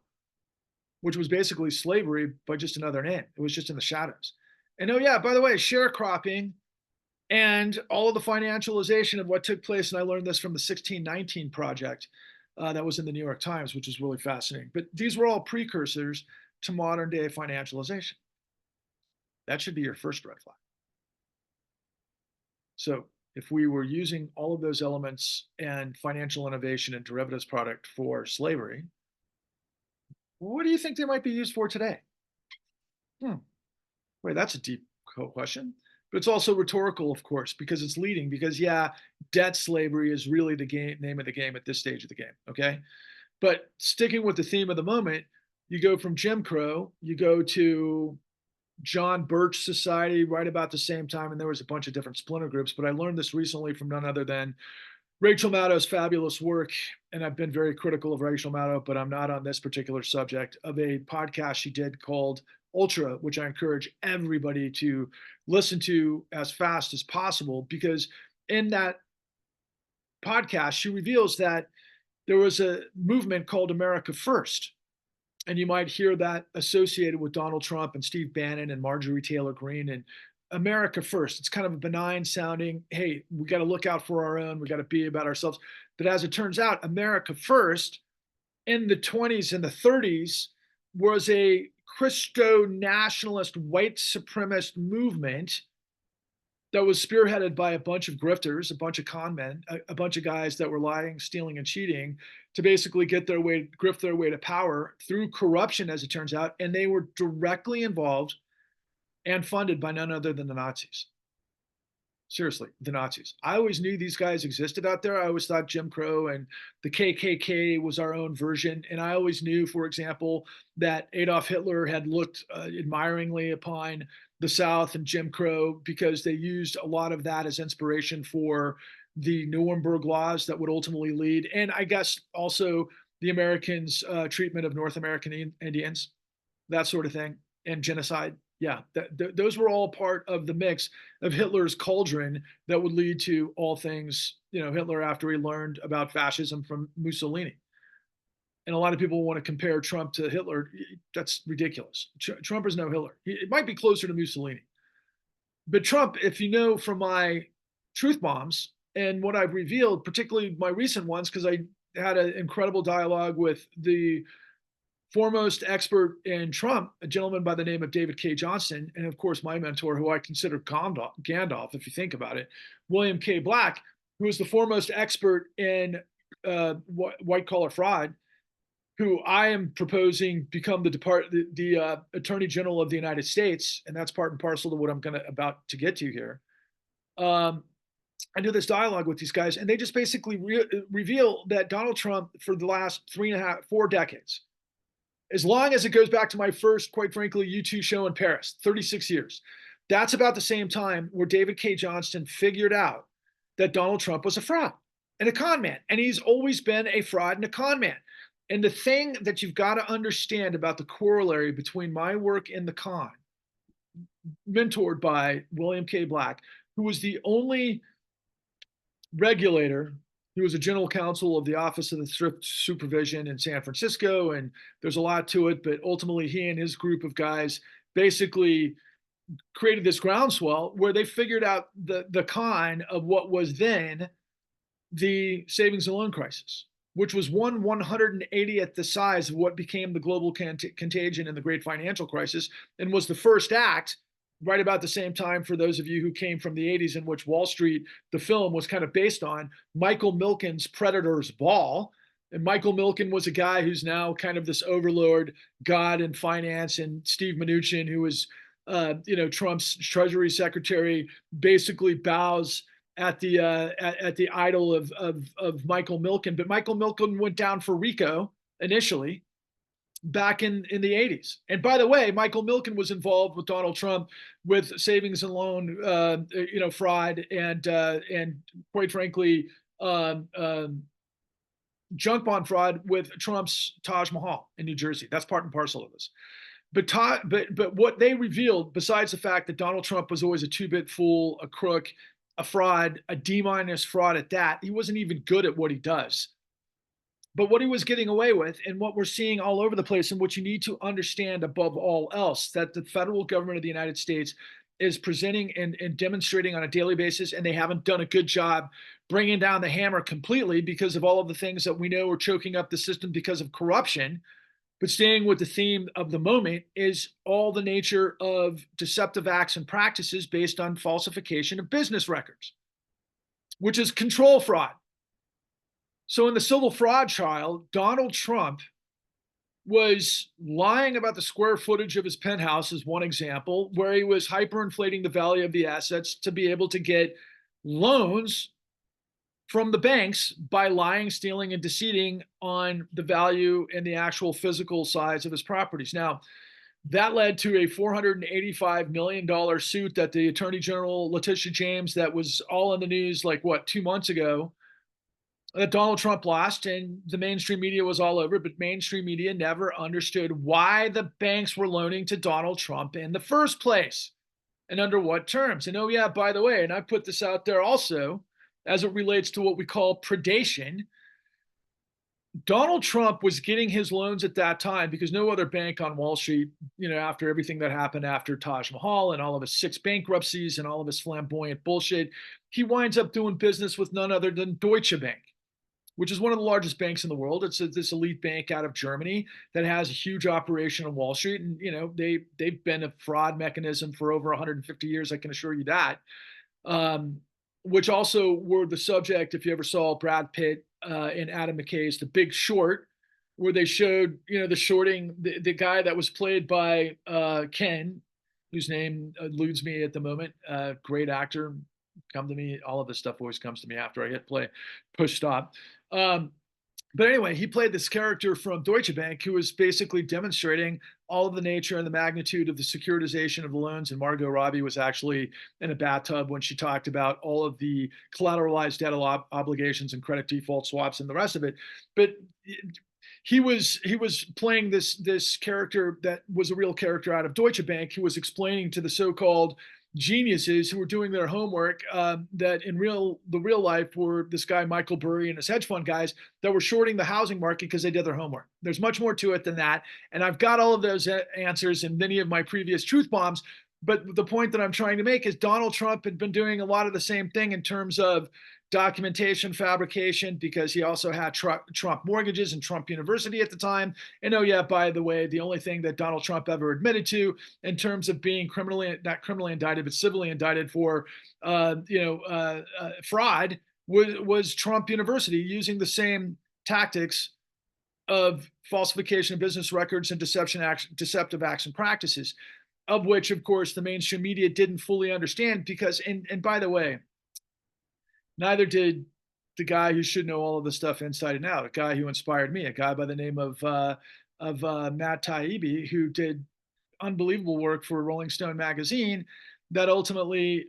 S1: which was basically slavery, but just another name. It was just in the shadows. And oh yeah, by the way, sharecropping and all of the financialization of what took place, and I learned this from the 1619 Project that was in the New York Times, which is really fascinating. But these were all precursors to modern day financialization. That should be your first red flag. So if we were using all of those elements and financial innovation and derivatives product for slavery, what do you think they might be used for today? Wait, that's a deep question. But it's also rhetorical, of course, because it's leading. Because yeah, debt slavery is really the name of the game at this stage of the game. Okay, but sticking with the theme of the moment, you go from Jim Crow, you go to John Birch Society right about the same time, and there was a bunch of different splinter groups. But I learned this recently from none other than Rachel Maddow's fabulous work, and I've been very critical of Rachel Maddow, but I'm not on this particular subject, of a podcast she did called Ultra, which I encourage everybody to listen to as fast as possible, because in that podcast, she reveals that there was a movement called America First. And you might hear that associated with Donald Trump and Steve Bannon and Marjorie Taylor Greene and America first. It's kind of a benign sounding, hey, we got to look out for our own, we got to be about ourselves. But as it turns out, America first in the 20s and the 30s was a Christo nationalist white supremacist movement that was spearheaded by a bunch of grifters, a bunch of con men, a bunch of guys that were lying, stealing, and cheating to basically get their way, grift their way to power through corruption, as it turns out. And they were directly involved and funded by none other than the Nazis. Seriously, the Nazis. I always knew these guys existed out there. I always thought Jim Crow and the KKK was our own version. And I always knew, for example, that Adolf Hitler had looked admiringly upon the South and Jim Crow because they used a lot of that as inspiration for the Nuremberg laws that would ultimately lead. And I guess also the Americans' treatment of North American Indians, that sort of thing, and genocide. Yeah, those were all part of the mix of Hitler's cauldron that would lead to all things, Hitler after he learned about fascism from Mussolini. And a lot of people want to compare Trump to Hitler. That's ridiculous. Trump is no Hitler. It might be closer to Mussolini. But Trump, if you know from my truth bombs and what I've revealed, particularly my recent ones, because I had an incredible dialogue with the foremost expert in Trump, a gentleman by the name of David K. Johnston, and of course my mentor, who I consider Gandalf, if you think about it, William K. Black, who is the foremost expert in white collar fraud, who I am proposing become the Attorney General of the United States, and that's part and parcel to what I'm about to get to here. I do this dialogue with these guys, and they just basically reveal that Donald Trump, for the last 3.5, 4 decades, as long as it goes back to my first, quite frankly, U2 show in Paris, 36 years. That's about the same time where David K. Johnston figured out that Donald Trump was a fraud and a con man. And he's always been a fraud and a con man. And the thing that you've got to understand about the corollary between my work in the con, mentored by William K. Black, who was the only regulator. He was a general counsel of the Office of the Thrift Supervision in San Francisco, and there's a lot to it, but ultimately he and his group of guys basically created this groundswell where they figured out the con of what was then the savings and loan crisis, which was 1/180th the size of what became the global contagion in the great financial crisis, and was the first act right about the same time, for those of you who came from the 80s, in which Wall Street, the film, was kind of based on Michael Milken's Predator's Ball. And Michael Milken was a guy who's now kind of this overlord god in finance, and Steve Mnuchin, who was Trump's Treasury Secretary, basically bows at the idol of Michael Milken. But Michael Milken went down for RICO initially, back in the 80s. And by the way, Michael Milken was involved with Donald Trump with savings and loan, fraud and quite frankly, junk bond fraud with Trump's Taj Mahal in New Jersey. That's part and parcel of this. But what they revealed, besides the fact that Donald Trump was always a two-bit fool, a crook, a fraud, a D- fraud at that, he wasn't even good at what he does. But what he was getting away with, and what we're seeing all over the place, and what you need to understand above all else, that the federal government of the United States is presenting and demonstrating on a daily basis, and they haven't done a good job bringing down the hammer completely because of all of the things that we know are choking up the system because of corruption. But staying with the theme of the moment is all the nature of deceptive acts and practices based on falsification of business records, which is control fraud. So in the civil fraud trial, Donald Trump was lying about the square footage of his penthouse, as one example, where he was hyperinflating the value of the assets to be able to get loans from the banks by lying, stealing, and deceiving on the value and the actual physical size of his properties. Now, that led to a $485 million suit that the Attorney General, Letitia James, that was all in the news 2 months ago, that Donald Trump lost, and the mainstream media was all over, but mainstream media never understood why the banks were loaning to Donald Trump in the first place and under what terms. And oh yeah, by the way, and I put this out there also as it relates to what we call predation, Donald Trump was getting his loans at that time because no other bank on Wall Street, after everything that happened after Taj Mahal and all of his 6 bankruptcies and all of his flamboyant bullshit, he winds up doing business with none other than Deutsche Bank, which is one of the largest banks in the world. It's this elite bank out of Germany that has a huge operation on Wall Street, and they've been a fraud mechanism for over 150 years. I can assure you that. Um, which also were the subject, if you ever saw Brad Pitt and Adam McKay's The Big Short, where they showed the shorting the guy that was played by Ken, whose name eludes me at the moment. Great actor. Come to me. All of this stuff always comes to me after I hit play, push stop. Um, but anyway, he played this character from Deutsche Bank who was basically demonstrating all of the nature and the magnitude of the securitization of the loans. And Margot Robbie was actually in a bathtub when she talked about all of the collateralized debt obligations and credit default swaps and the rest of it. But he was playing this character that was a real character out of Deutsche Bank who was explaining to the so-called geniuses who were doing their homework that in the real life were this guy Michael Burry and his hedge fund guys that were shorting the housing market because they did their homework. There's much more to it than that, and I've got all of those answers in many of my previous truth bombs. But the point that I'm trying to make is Donald Trump had been doing a lot of the same thing in terms of documentation fabrication, because he also had Trump mortgages and Trump University at the time. And oh yeah, by the way, the only thing that Donald Trump ever admitted to in terms of being not criminally indicted, but civilly indicted for, fraud was Trump University, using the same tactics of falsification of business records and deceptive acts and practices, of which, of course, the mainstream media didn't fully understand because, and by the way, neither did the guy who should know all of this stuff inside and out, a guy who inspired me, a guy by the name of Matt Taibbi, who did unbelievable work for Rolling Stone magazine that ultimately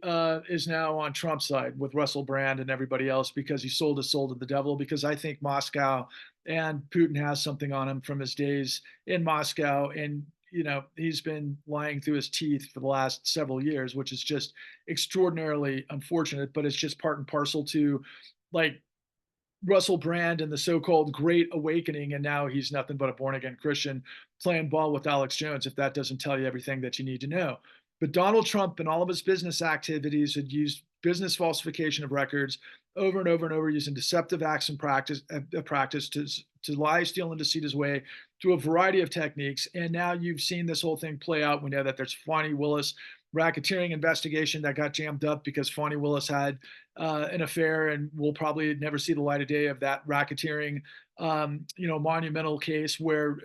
S1: is now on Trump's side with Russell Brand and everybody else because he sold his soul to the devil. Because I think Moscow and Putin has something on him from his days in Moscow. And he's been lying through his teeth for the last several years, which is just extraordinarily unfortunate, but it's just part and parcel to like Russell Brand and the so-called Great Awakening. And now he's nothing but a born again Christian playing ball with Alex Jones, if that doesn't tell you everything that you need to know. But Donald Trump and all of his business activities had used business falsification of records over and over and over, using deceptive acts and practice to lie, steal, and deceit his way through a variety of techniques. And now you've seen this whole thing play out. We know that there's Fani Willis racketeering investigation that got jammed up because Fani Willis had an affair, and we'll probably never see the light of day of that racketeering, monumental case where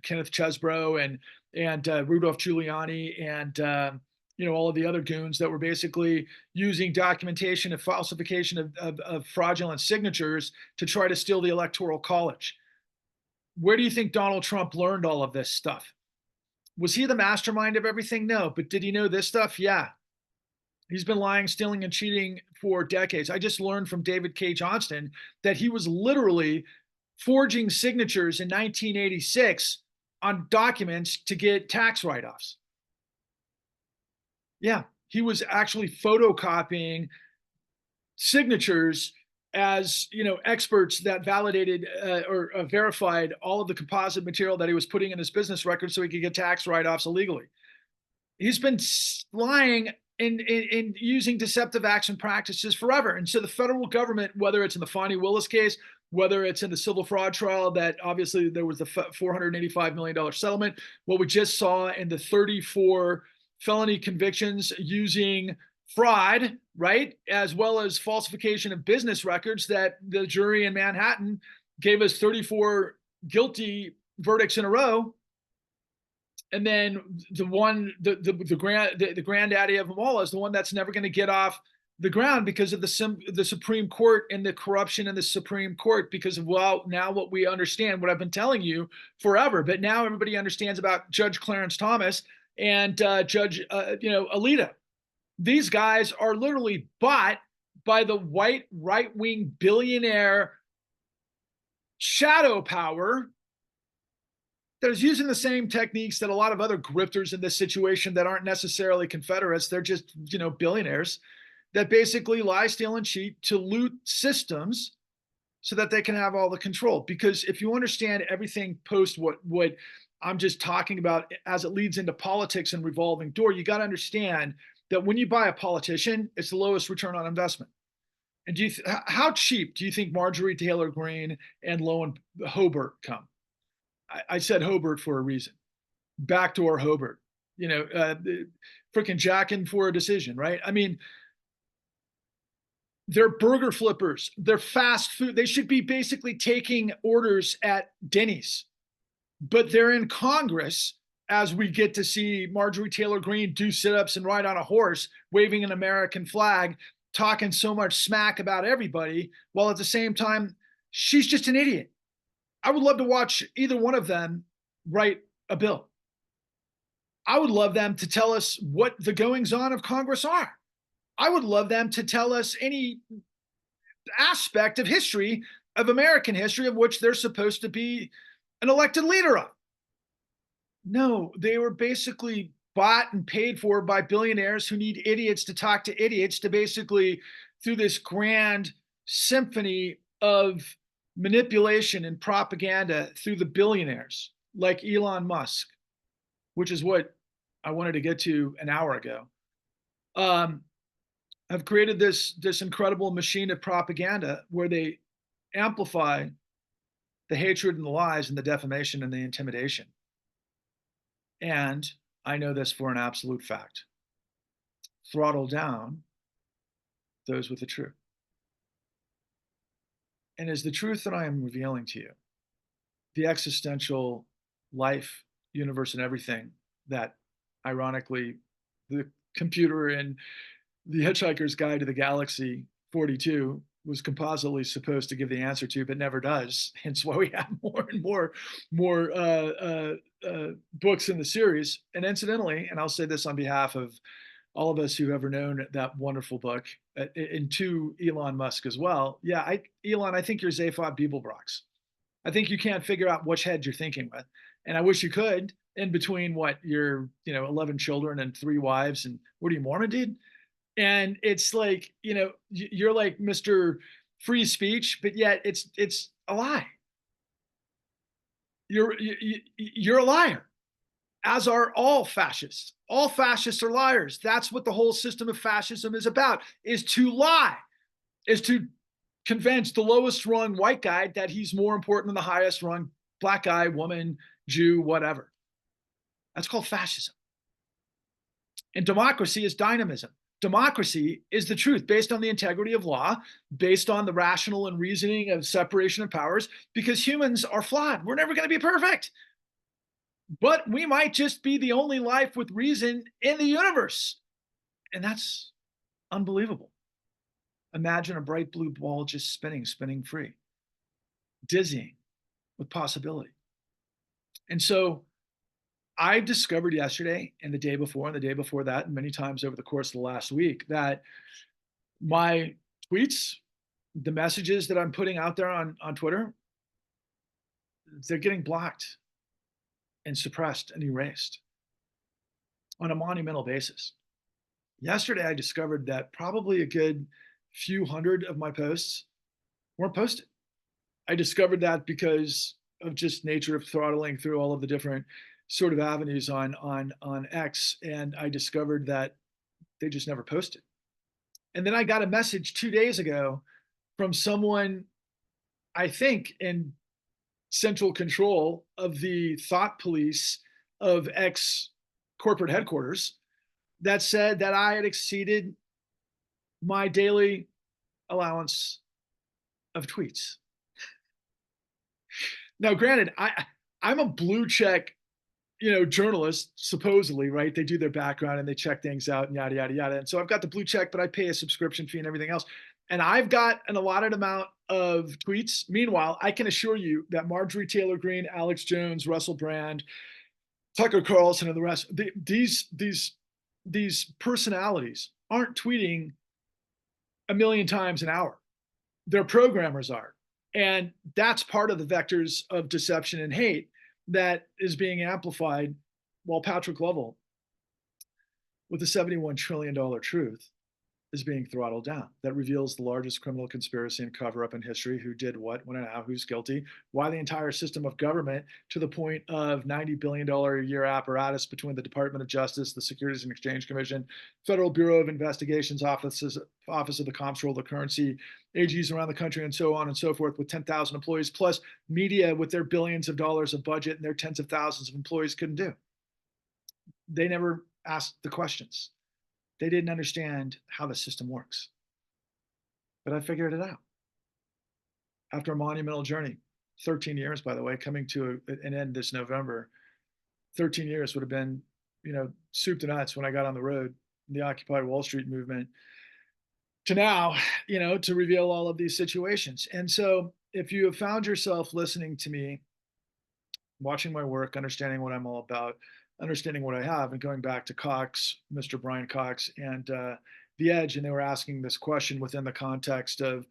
S1: Kenneth Chesbrough and Rudolph Giuliani and all of the other goons that were basically using documentation and falsification of fraudulent signatures to try to steal the Electoral College. Where do you think Donald Trump learned all of this stuff? Was he the mastermind of everything? No. But did he know this stuff? Yeah. He's been lying, stealing, and cheating for decades. I just learned from David K. Johnston that he was literally forging signatures in 1986 on documents to get tax write-offs. Yeah, he was actually photocopying signatures as experts that validated or verified all of the composite material that he was putting in his business records so he could get tax write-offs illegally. He's been lying in using deceptive action practices forever. And so the federal government, whether it's in the Fani Willis case, whether it's in the civil fraud trial that obviously there was the $485 million settlement, what we just saw in the 34 felony convictions using fraud, right, as well as falsification of business records, that the jury in Manhattan gave us 34 guilty verdicts in a row. And then the granddaddy of them all is the one that's never going to get off the ground because of the Supreme Court and the corruption in the Supreme Court, because of, well, now what we understand, what I've been telling you forever, but now everybody understands about Judge Clarence Thomas and Judge Alito. These guys are literally bought by the white right-wing billionaire shadow power that is using the same techniques that a lot of other grifters in this situation that aren't necessarily Confederates. They're just, billionaires that basically lie, steal, and cheat to loot systems so that they can have all the control. Because if you understand everything post what I'm just talking about as it leads into politics and revolving door, you got to understand that when you buy a politician, it's the lowest return on investment. And how cheap do you think Marjorie Taylor Greene and Lowen Hobart come? I said Hobart for a reason. Backdoor Hobart, freaking jacking for a decision, right? I mean, they're burger flippers. They're fast food. They should be basically taking orders at Denny's, but they're in Congress as we get to see Marjorie Taylor Greene do sit-ups and ride on a horse, waving an American flag, talking so much smack about everybody, while at the same time, she's just an idiot. I would love to watch either one of them write a bill. I would love them to tell us what the goings on of Congress are. I would love them to tell us any aspect of history, of American history, of which they're supposed to be an elected leader of. No, they were basically bought and paid for by billionaires who need idiots to talk to idiots to basically, through this grand symphony of manipulation and propaganda through the billionaires like Elon Musk, which is what I wanted to get to an hour ago, have created this incredible machine of propaganda where they amplify the hatred and the lies and the defamation and the intimidation. And I know this for an absolute fact. Throttle down those with the truth. And is the truth that I am revealing to you, the existential life, universe, and everything that, ironically, the computer in The Hitchhiker's Guide to the Galaxy 42 was compositely supposed to give the answer to, but never does. Hence why we have more and more books in the series. And incidentally, and I'll say this on behalf of all of us who ever known that wonderful book, and to Elon Musk as well. Yeah, Elon, I think you're Zaphod Beeblebrox. I think you can't figure out which head you're thinking with. And I wish you could, in between your 11 children and 3 wives. And what are you, Mormon, dude? And it's like, you're like Mr. Free Speech, but yet it's a lie. You're a liar, as are all fascists. All fascists are liars. That's what the whole system of fascism is about, is to lie, is to convince the lowest rung white guy that he's more important than the highest rung black guy, woman, Jew, whatever. That's called fascism. And democracy is dynamism. Democracy is the truth based on the integrity of law, based on the rational and reasoning of separation of powers, because humans are flawed. We're never going to be perfect. But we might just be the only life with reason in the universe. And that's unbelievable. Imagine a bright blue ball just spinning free, dizzying with possibility. And so I discovered yesterday and the day before that, and many times over the course of the last week, that my tweets, the messages that I'm putting out there on Twitter, they're getting blocked and suppressed and erased on a monumental basis. Yesterday, I discovered that probably a good few hundred of my posts weren't posted. I discovered that because of just nature of throttling through all of the different sort of avenues on X, and I discovered that they just never posted. And then I got a message 2 days ago from someone, I think, in central control of the thought police of X corporate headquarters, that said that I had exceeded my daily allowance of tweets. Now, granted, I'm a blue check, journalist, supposedly, right? They do their background and they check things out and yada, yada, yada. And so I've got the blue check, but I pay a subscription fee and everything else. And I've got an allotted amount of tweets. Meanwhile, I can assure you that Marjorie Taylor Greene, Alex Jones, Russell Brand, Tucker Carlson, and the rest, these personalities aren't tweeting a million times an hour. Their programmers are. And that's part of the vectors of deception and hate that is being amplified, while Patrick Lovell, with the $71 trillion truth, is being throttled down. That reveals the largest criminal conspiracy and cover up in history, who did what, when and how, who's guilty, why the entire system of government, to the point of $90 billion a year apparatus between the Department of Justice, the Securities and Exchange Commission, Federal Bureau of Investigations, Office of the Comptroller of the Currency, AGs around the country, and so on and so forth, with 10,000 employees, plus media with their billions of dollars of budget and their tens of thousands of employees couldn't do. They never asked the questions. They didn't understand how the system works. But I figured it out. After a monumental journey, 13 years, by the way, coming to an end this November. 13 years would have been, soup to nuts when I got on the road, the Occupy Wall Street movement, to now, to reveal all of these situations. And so if you have found yourself listening to me, watching my work, understanding what I'm all about, understanding what I have, and going back to Cox, Mr. Brian Cox, and The Edge, and they were asking this question within the context of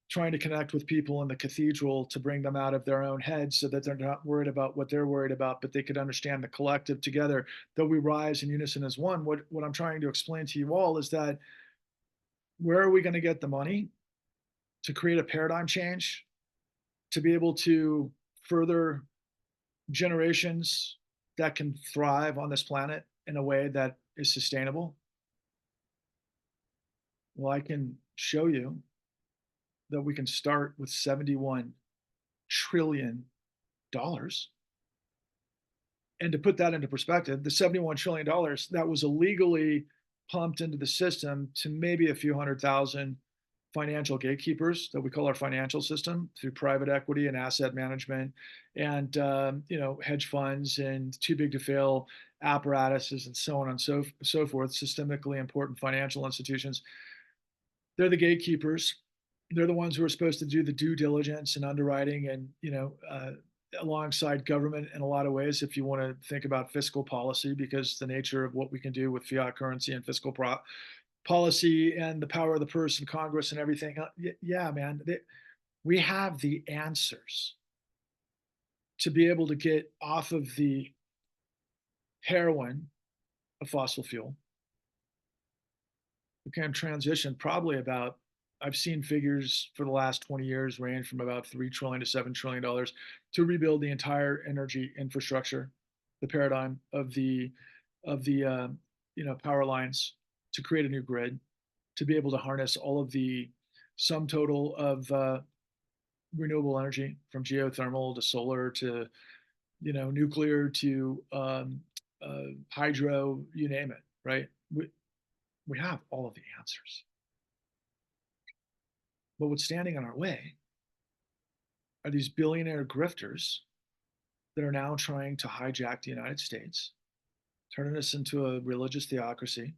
S1: trying to connect with people in the cathedral to bring them out of their own heads so that they're not worried about what they're worried about, but they could understand the collective together, that we rise in unison as one. What I'm trying to explain to you all is that, where are we going to get the money to create a paradigm change, to be able to further generations that can thrive on this planet in a way that is sustainable? Well, I can show you that we can start with $71 trillion. And to put that into perspective, the $71 trillion that was illegally pumped into the system to maybe a few 100,000 financial gatekeepers that we call our financial system, through private equity and asset management and hedge funds and too big to fail apparatuses and so on and so forth, systemically important financial institutions. They're the gatekeepers. They're the ones who are supposed to do the due diligence and underwriting and alongside government in a lot of ways, if you want to think about fiscal policy, because the nature of what we can do with fiat currency and fiscal policy and the power of the purse and Congress and everything. Yeah, man, we have the answers to be able to get off of the heroin of fossil fuel. We can transition probably about, I've seen figures for the last 20 years range from about $3 trillion to $7 trillion to rebuild the entire energy infrastructure, the paradigm of the power lines, to create a new grid, to be able to harness all of the sum total of renewable energy, from geothermal to solar to nuclear to hydro, you name it, right? We have all of the answers. But what's standing in our way are these billionaire grifters that are now trying to hijack the United States, turning us into a religious theocracy,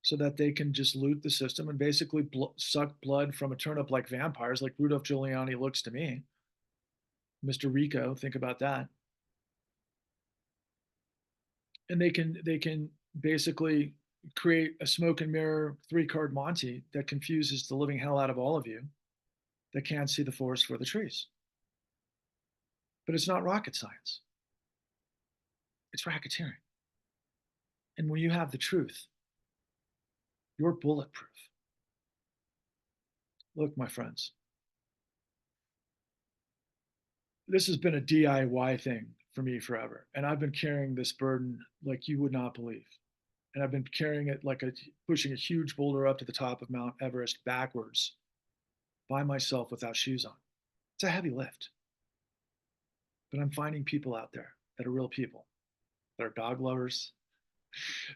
S1: so that they can just loot the system and basically suck blood from a turnip like vampires, like Rudolph Giuliani looks to me. Mr. Rico, think about that. And they can basically create a smoke and mirror 3-card Monty that confuses the living hell out of all of you that can't see the forest for the trees. But it's not rocket science. It's racketeering. And when you have the truth, you're bulletproof. Look, my friends, this has been a DIY thing for me forever. And I've been carrying this burden like you would not believe. And I've been carrying it like pushing a huge boulder up to the top of Mount Everest backwards by myself without shoes on. It's a heavy lift. But I'm finding people out there that are real people, that are dog lovers,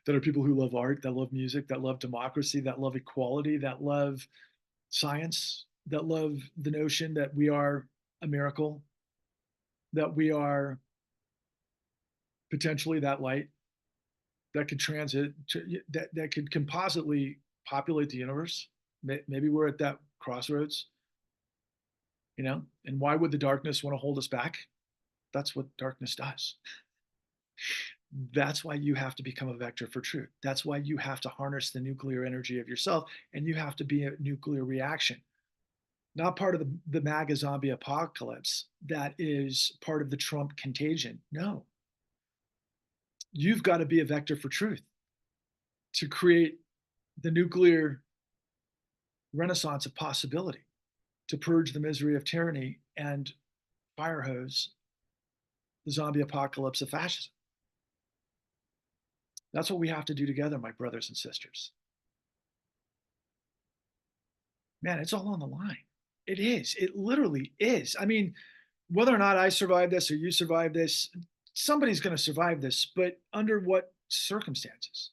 S1: that are people who love art, that love music, that love democracy, that love equality, that love science, that love the notion that we are a miracle, that we are potentially that light that could that could compositely populate the universe. Maybe we're at that crossroads, and why would the darkness want to hold us back? That's what darkness does. That's why you have to become a vector for truth. That's why you have to harness the nuclear energy of yourself, and you have to be a nuclear reaction. Not part of the MAGA zombie apocalypse that is part of the Trump contagion. No. You've got to be a vector for truth to create the nuclear renaissance of possibility to purge the misery of tyranny and fire hose the zombie apocalypse of fascism. That's what we have to do together, my brothers and sisters. Man, it's all on the line. It is. It literally is. I mean, whether or not I survive this or you survive this, somebody's going to survive this, but under what circumstances?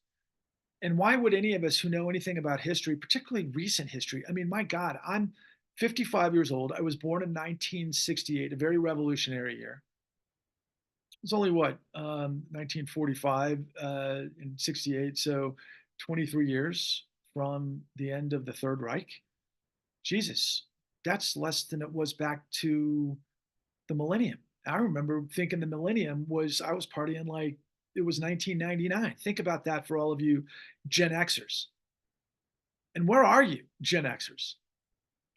S1: And why would any of us who know anything about history, particularly recent history? I mean, my God, I'm 55 years old. I was born in 1968, a very revolutionary year. It's only what, 1945 and 68, so 23 years from the end of the Third Reich. Jesus, that's less than it was back to the millennium. I remember thinking the millennium was, I was partying like it was 1999. Think about that for all of you Gen Xers. And where are you, Gen Xers?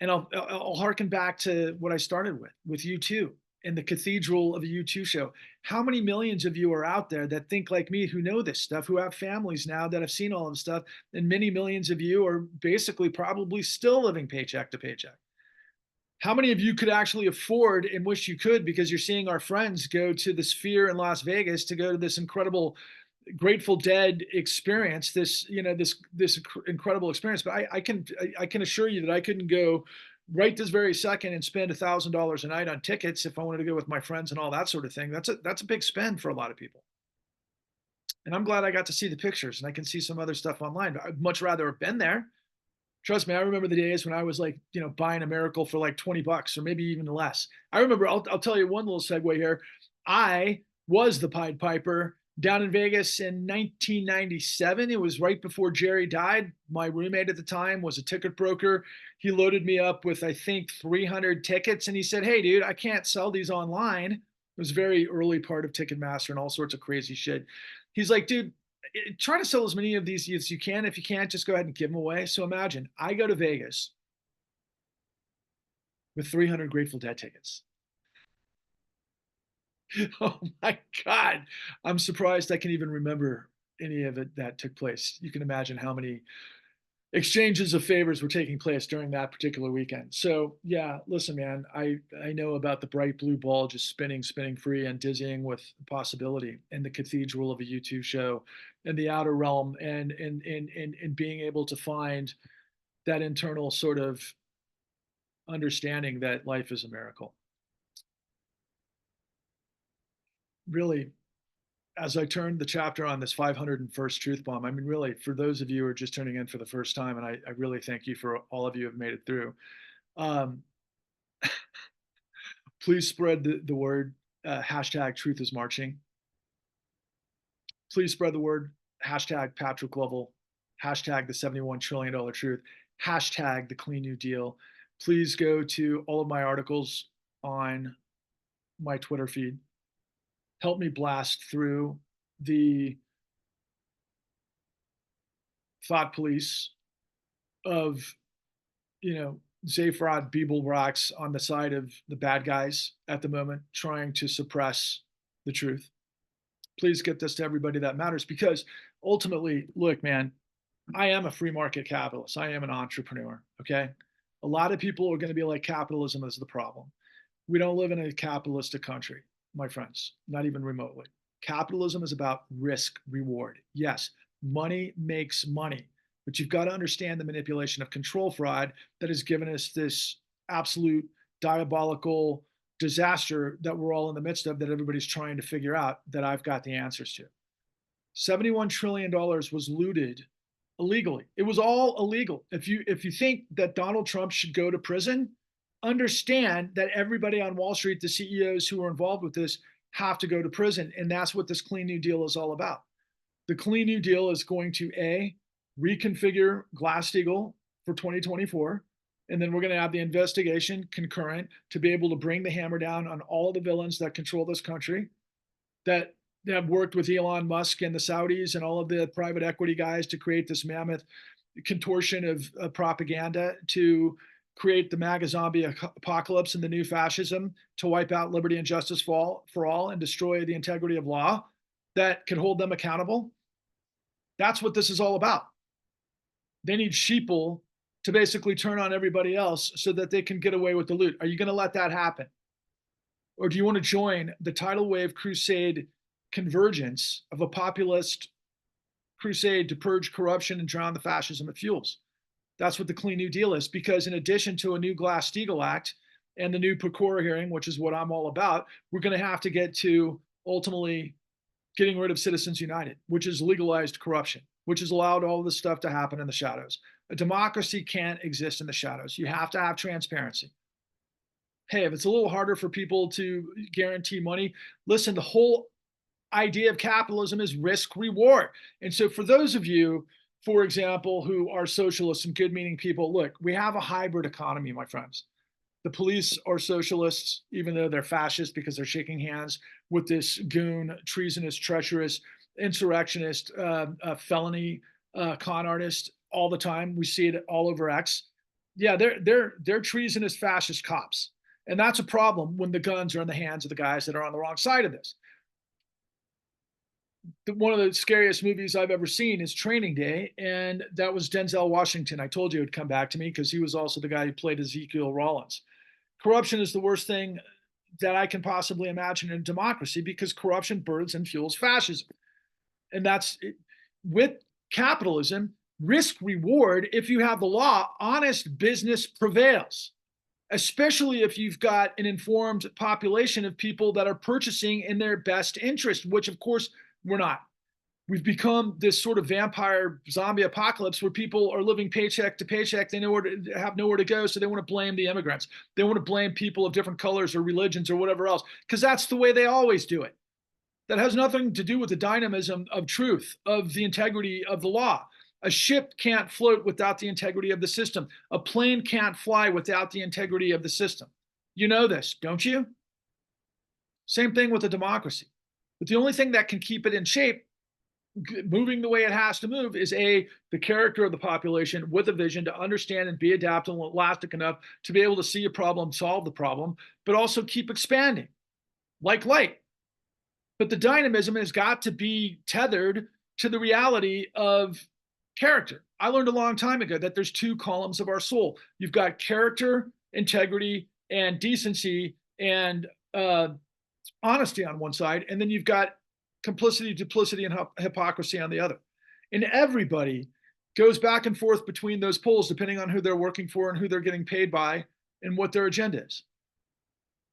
S1: And I'll harken back to what I started with you too, in the cathedral of a U2 show. How many millions of you are out there that think like me, who know this stuff, who have families now that have seen all of this stuff, and many millions of you are basically probably still living paycheck to paycheck. How many of you could actually afford and wish you could, because you're seeing our friends go to the Sphere in Las Vegas to go to this incredible Grateful Dead experience, this, you know, this incredible experience. But I can assure you that I couldn't go right this very second and spend $1,000 a night on tickets if I wanted to go with my friends and all that sort of thing. That's a big spend for a lot of people. And I'm glad I got to see the pictures and I can see some other stuff online. But I'd much rather have been there. Trust me, I remember the days when I was like, you know, buying a miracle for like 20 bucks or maybe even less. I remember, I'll tell you one little segue here. I was the Pied Piper down in Vegas in 1997. It was right before Jerry died. My roommate at the time was a ticket broker. He loaded me up with, I think, 300 tickets. And he said, hey, dude, I can't sell these online. It was very early part of Ticketmaster and all sorts of crazy shit. He's like, dude, try to sell as many of these as you can. If you can't, just go ahead and give them away. So imagine I go to Vegas with 300 Grateful Dead tickets. Oh my God. I'm surprised I can even remember any of it that took place. You can imagine how many exchanges of favors were taking place during that particular weekend. So yeah, listen, man, I know about the bright blue ball just spinning free and dizzying with possibility, and the cathedral of a U2 show, and the outer realm, and being able to find that internal sort of understanding that life is a miracle. Really, as I turned the chapter on this 501st truth bomb, I mean, really, for those of you who are just tuning in for the first time, and I really thank you for all of you who have made it through. Um, please spread the word. Hashtag truth is marching. Please spread the word. Hashtag Patrick Lovell. Hashtag the $71 trillion truth. Hashtag the Clean New Deal. Please go to all of my articles on my Twitter feed. Help me blast through the thought police of, you know, Zaphod Beeblebrox on the side of the bad guys at the moment, trying to suppress the truth. Please get this to everybody that matters, because ultimately, look, man, I am a free market capitalist. I am an entrepreneur. Okay. A lot of people are going to be like, capitalism is the problem. We don't live in a capitalistic country, my friends, not even remotely. Capitalism is about risk reward. Yes, money makes money, but you've got to understand the manipulation of control fraud that has given us this absolute diabolical disaster that we're all in the midst of, that everybody's trying to figure out, that I've got the answers to. $71 trillion was looted illegally. It was all illegal. If you think that Donald Trump should go to prison, understand that everybody on Wall Street, the CEOs who are involved with this, have to go to prison. And that's what this Clean New Deal is all about. The Clean New Deal is going to reconfigure Glass-Steagall for 2024. And then we're going to have the investigation concurrent to be able to bring the hammer down on all the villains that control this country, that have worked with Elon Musk and the Saudis and all of the private equity guys to create this mammoth contortion of propaganda to create the MAGA zombie apocalypse and the new fascism, to wipe out liberty and justice for all and destroy the integrity of law that could hold them accountable. That's what this is all about. They need sheeple to basically turn on everybody else so that they can get away with the loot. Are you going to let that happen? Or do you want to join the tidal wave crusade convergence of a populist crusade to purge corruption and drown the fascism it fuels? That's what the Clean New Deal is, because in addition to a new Glass-Steagall Act and the new Pecora hearing, which is what I'm all about, we're going to have to get to ultimately getting rid of Citizens United, which is legalized corruption, which has allowed all this stuff to happen in the shadows. A democracy can't exist in the shadows. You have to have transparency. Hey, if it's a little harder for people to guarantee money, listen, the whole idea of capitalism is risk reward. And so for those of you, for example, who are socialists and good meaning people, look, we have a hybrid economy, my friends. The police are socialists, even though they're fascist because they're shaking hands with this goon, treasonous, treacherous, insurrectionist, felony con artist all the time. We see it all over X. Yeah, they're treasonous fascist cops. And that's a problem when the guns are in the hands of the guys that are on the wrong side of this. One of the scariest movies I've ever seen is Training Day, and that was Denzel Washington. I told you it would come back to me because he was also the guy who played Ezekiel Rollins. Corruption is the worst thing that I can possibly imagine in a democracy because corruption births and fuels fascism. And that's with capitalism, risk reward. If you have the law, honest business prevails, especially if you've got an informed population of people that are purchasing in their best interest, which of course we're not. We've become this sort of vampire zombie apocalypse where people are living paycheck to paycheck. They have nowhere to go, so they want to blame the immigrants. They want to blame people of different colors or religions or whatever else, because that's the way they always do it. That has nothing to do with the dynamism of truth, of the integrity of the law. A ship can't float without the integrity of the system. A plane can't fly without the integrity of the system. You know this, don't you? Same thing with a democracy. But the only thing that can keep it in shape, moving the way it has to move, is the character of the population with a vision to understand and be adaptable and elastic enough to be able to see a problem, solve the problem, but also keep expanding like light. But the dynamism has got to be tethered to the reality of character. I learned a long time ago that there's two columns of our soul. You've got character, integrity, and decency, and honesty on one side, and then you've got complicity, duplicity, and hypocrisy on the other. And everybody goes back and forth between those poles depending on who they're working for and who they're getting paid by and what their agenda is.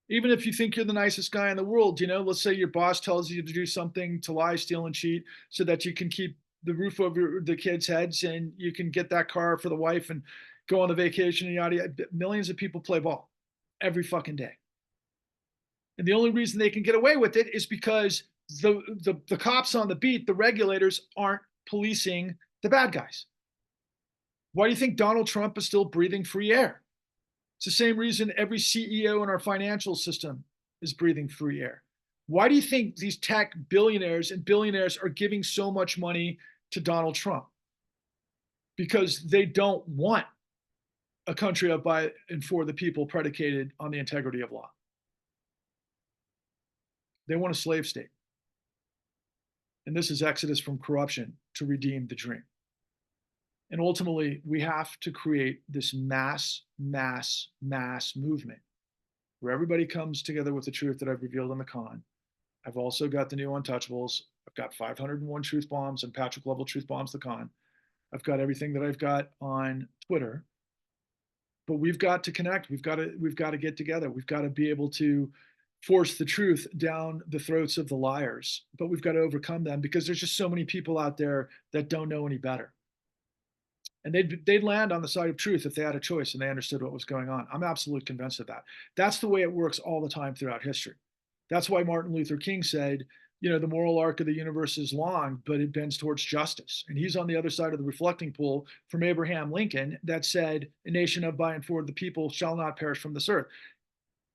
S1: Even if you think you're the nicest guy in the world, let's say your boss tells you to do something, to lie, steal, and cheat so that you can keep the roof over the kids' heads and you can get that car for the wife and go on the vacation and yada, yada. Millions of people play ball every fucking day. And the only reason they can get away with it is because the cops on the beat, the regulators, aren't policing the bad guys. Why do you think Donald Trump is still breathing free air? It's the same reason every CEO in our financial system is breathing free air. Why do you think these tech billionaires and billionaires are giving so much money to Donald Trump? Because they don't want a country of, by, and for the people predicated on the integrity of law. They want a slave state. And this is exodus from corruption to redeem the dream. And ultimately, we have to create this mass movement where everybody comes together with the truth that I've revealed in the con. I've also got the new Untouchables. I've got 501 truth bombs and Patrick Level truth bombs, the con. I've got everything that I've got on Twitter. But we've got to connect. We've got to get together. We've got to be able to force the truth down the throats of the liars. But we've got to overcome them because there's just so many people out there that don't know any better. And they'd land on the side of truth if they had a choice and they understood what was going on. I'm absolutely convinced of that. That's the way it works all the time throughout history. That's why Martin Luther King said, the moral arc of the universe is long, but it bends towards justice. And he's on the other side of the reflecting pool from Abraham Lincoln that said, a nation of, by, and for the people shall not perish from this earth.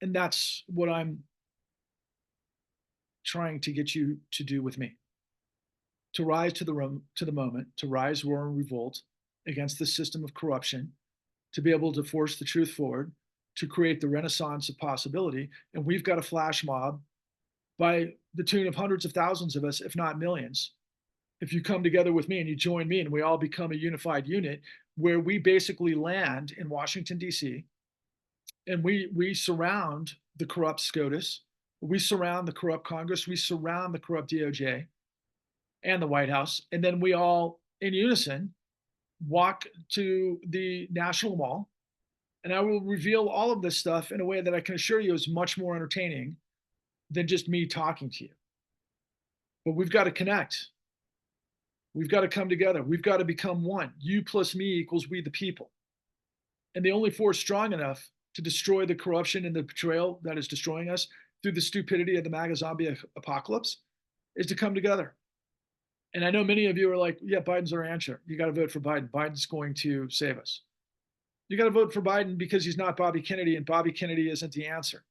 S1: And that's what I'm trying to get you to do with me. To rise to the moment, to rise, roar, and revolt against the system of corruption, to be able to force the truth forward, to create the renaissance of possibility. And we've got a flash mob by the tune of hundreds of thousands of us, if not millions. If you come together with me and you join me and we all become a unified unit, where we basically land in Washington, D.C., and we surround the corrupt SCOTUS, we surround the corrupt Congress, we surround the corrupt DOJ and the White House, and then we all, in unison, walk to the National Mall, and I will reveal all of this stuff in a way that I can assure you is much more entertaining than just me talking to you. But we've got to connect. We've got to come together. We've got to become one. You plus me equals we the people. And the only force strong enough to destroy the corruption and the betrayal that is destroying us through the stupidity of the MAGA zombie apocalypse is to come together. And I know many of you are like, yeah, Biden's our answer. You got to vote for Biden. Biden's going to save us. You got to vote for Biden because he's not Bobby Kennedy, and Bobby Kennedy isn't the answer.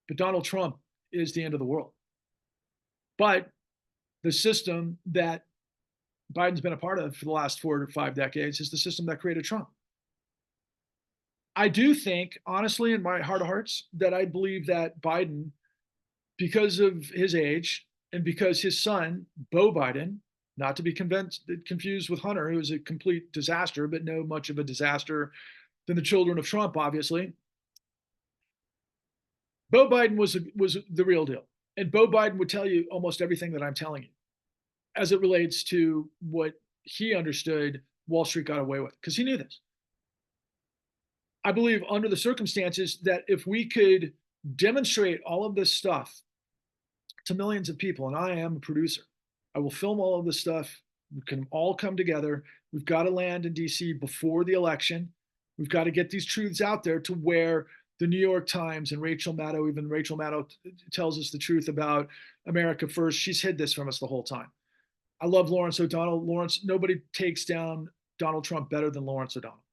S1: But Donald Trump is the end of the world. But the system that Biden's been a part of for the last 4 to 5 decades is the system that created Trump. I do think, honestly, in my heart of hearts, that I believe that Biden, because of his age and because his son, Beau Biden, not to be confused with Hunter, who was a complete disaster, but no much of a disaster than the children of Trump, obviously. Beau Biden was the real deal. And Beau Biden would tell you almost everything that I'm telling you as it relates to what he understood Wall Street got away with, because he knew this. I believe under the circumstances that if we could demonstrate all of this stuff to millions of people, and I am a producer, I will film all of this stuff. We can all come together. We've got to land in DC before the election. We've got to get these truths out there to where the New York Times and Rachel Maddow, even Rachel Maddow tells us the truth about America First. She's hid this from us the whole time. I love Lawrence O'Donnell. Lawrence, nobody takes down Donald Trump better than Lawrence O'Donnell.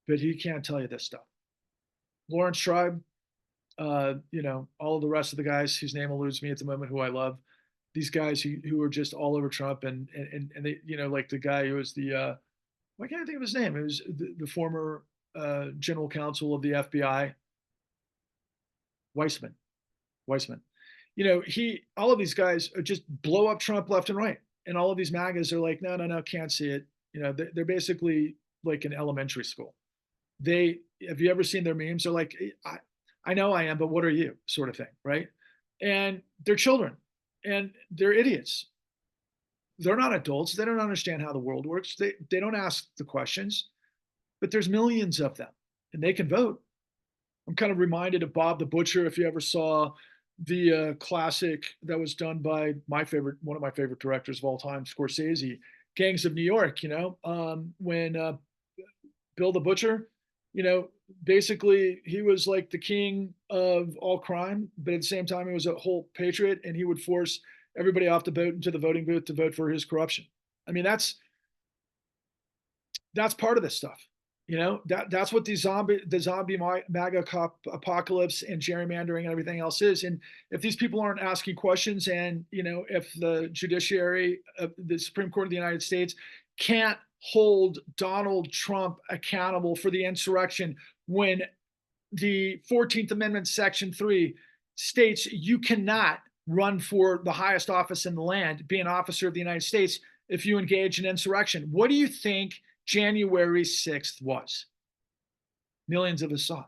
S1: But he can't tell you this stuff. Lawrence Tribe, all of the rest of the guys whose name eludes me at the moment, who I love, these guys who are just all over Trump, and they, like the guy who was the, why can't I think of his name? It was the former general counsel of the FBI, Weissman. All of these guys are just blow up Trump left and right, and all of these MAGAs are like, no, can't see it. They're basically like in elementary school. Have you ever seen their memes? They're like, I know I am, but what are you, sort of thing, right? And they're children, and they're idiots. They're not adults. They don't understand how the world works. They don't ask the questions, but there's millions of them, and they can vote. I'm kind of reminded of Bob the Butcher. If you ever saw the classic that was done by one of my favorite directors of all time, Scorsese, Gangs of New York, when Bill the Butcher, basically he was like the king of all crime, but at the same time, he was a whole patriot, and he would force everybody off the boat into the voting booth to vote for his corruption. I mean, that's part of this stuff. That's what the zombie MAGA apocalypse and gerrymandering and everything else is. And if these people aren't asking questions, and if the judiciary, the Supreme Court of the United States, can't hold Donald Trump accountable for the insurrection, when the 14th Amendment, Section 3 states you cannot run for the highest office in the land, be an officer of the United States, if you engage in insurrection. What do you think January 6th was? Millions of us saw.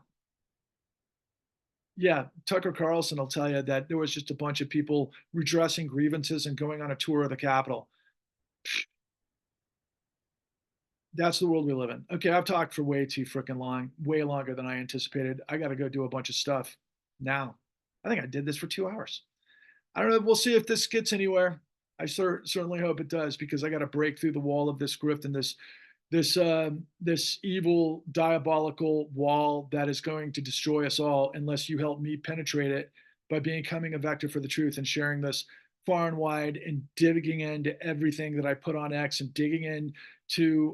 S1: Yeah, Tucker Carlson will tell you that there was just a bunch of people redressing grievances and going on a tour of the Capitol. That's the world we live in. Okay, I've talked for way too freaking long, way longer than I anticipated. I got to go do a bunch of stuff now. I think I did this for 2 hours. I don't know. We'll see if this gets anywhere. I certainly hope it does, because I got to break through the wall of this grift and this evil, diabolical wall that is going to destroy us all unless you help me penetrate it by becoming a vector for the truth and sharing this far and wide, and digging into everything that I put on X, and digging into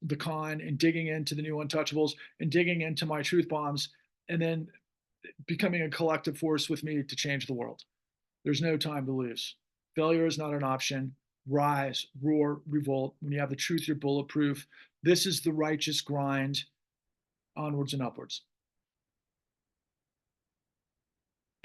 S1: the con, and digging into the new untouchables, and digging into my truth bombs, and then becoming a collective force with me to change the world. There's no time to lose. Failure is not an option. Rise, roar, revolt. When you have the truth, you're bulletproof. This is the righteous grind. Onwards and upwards.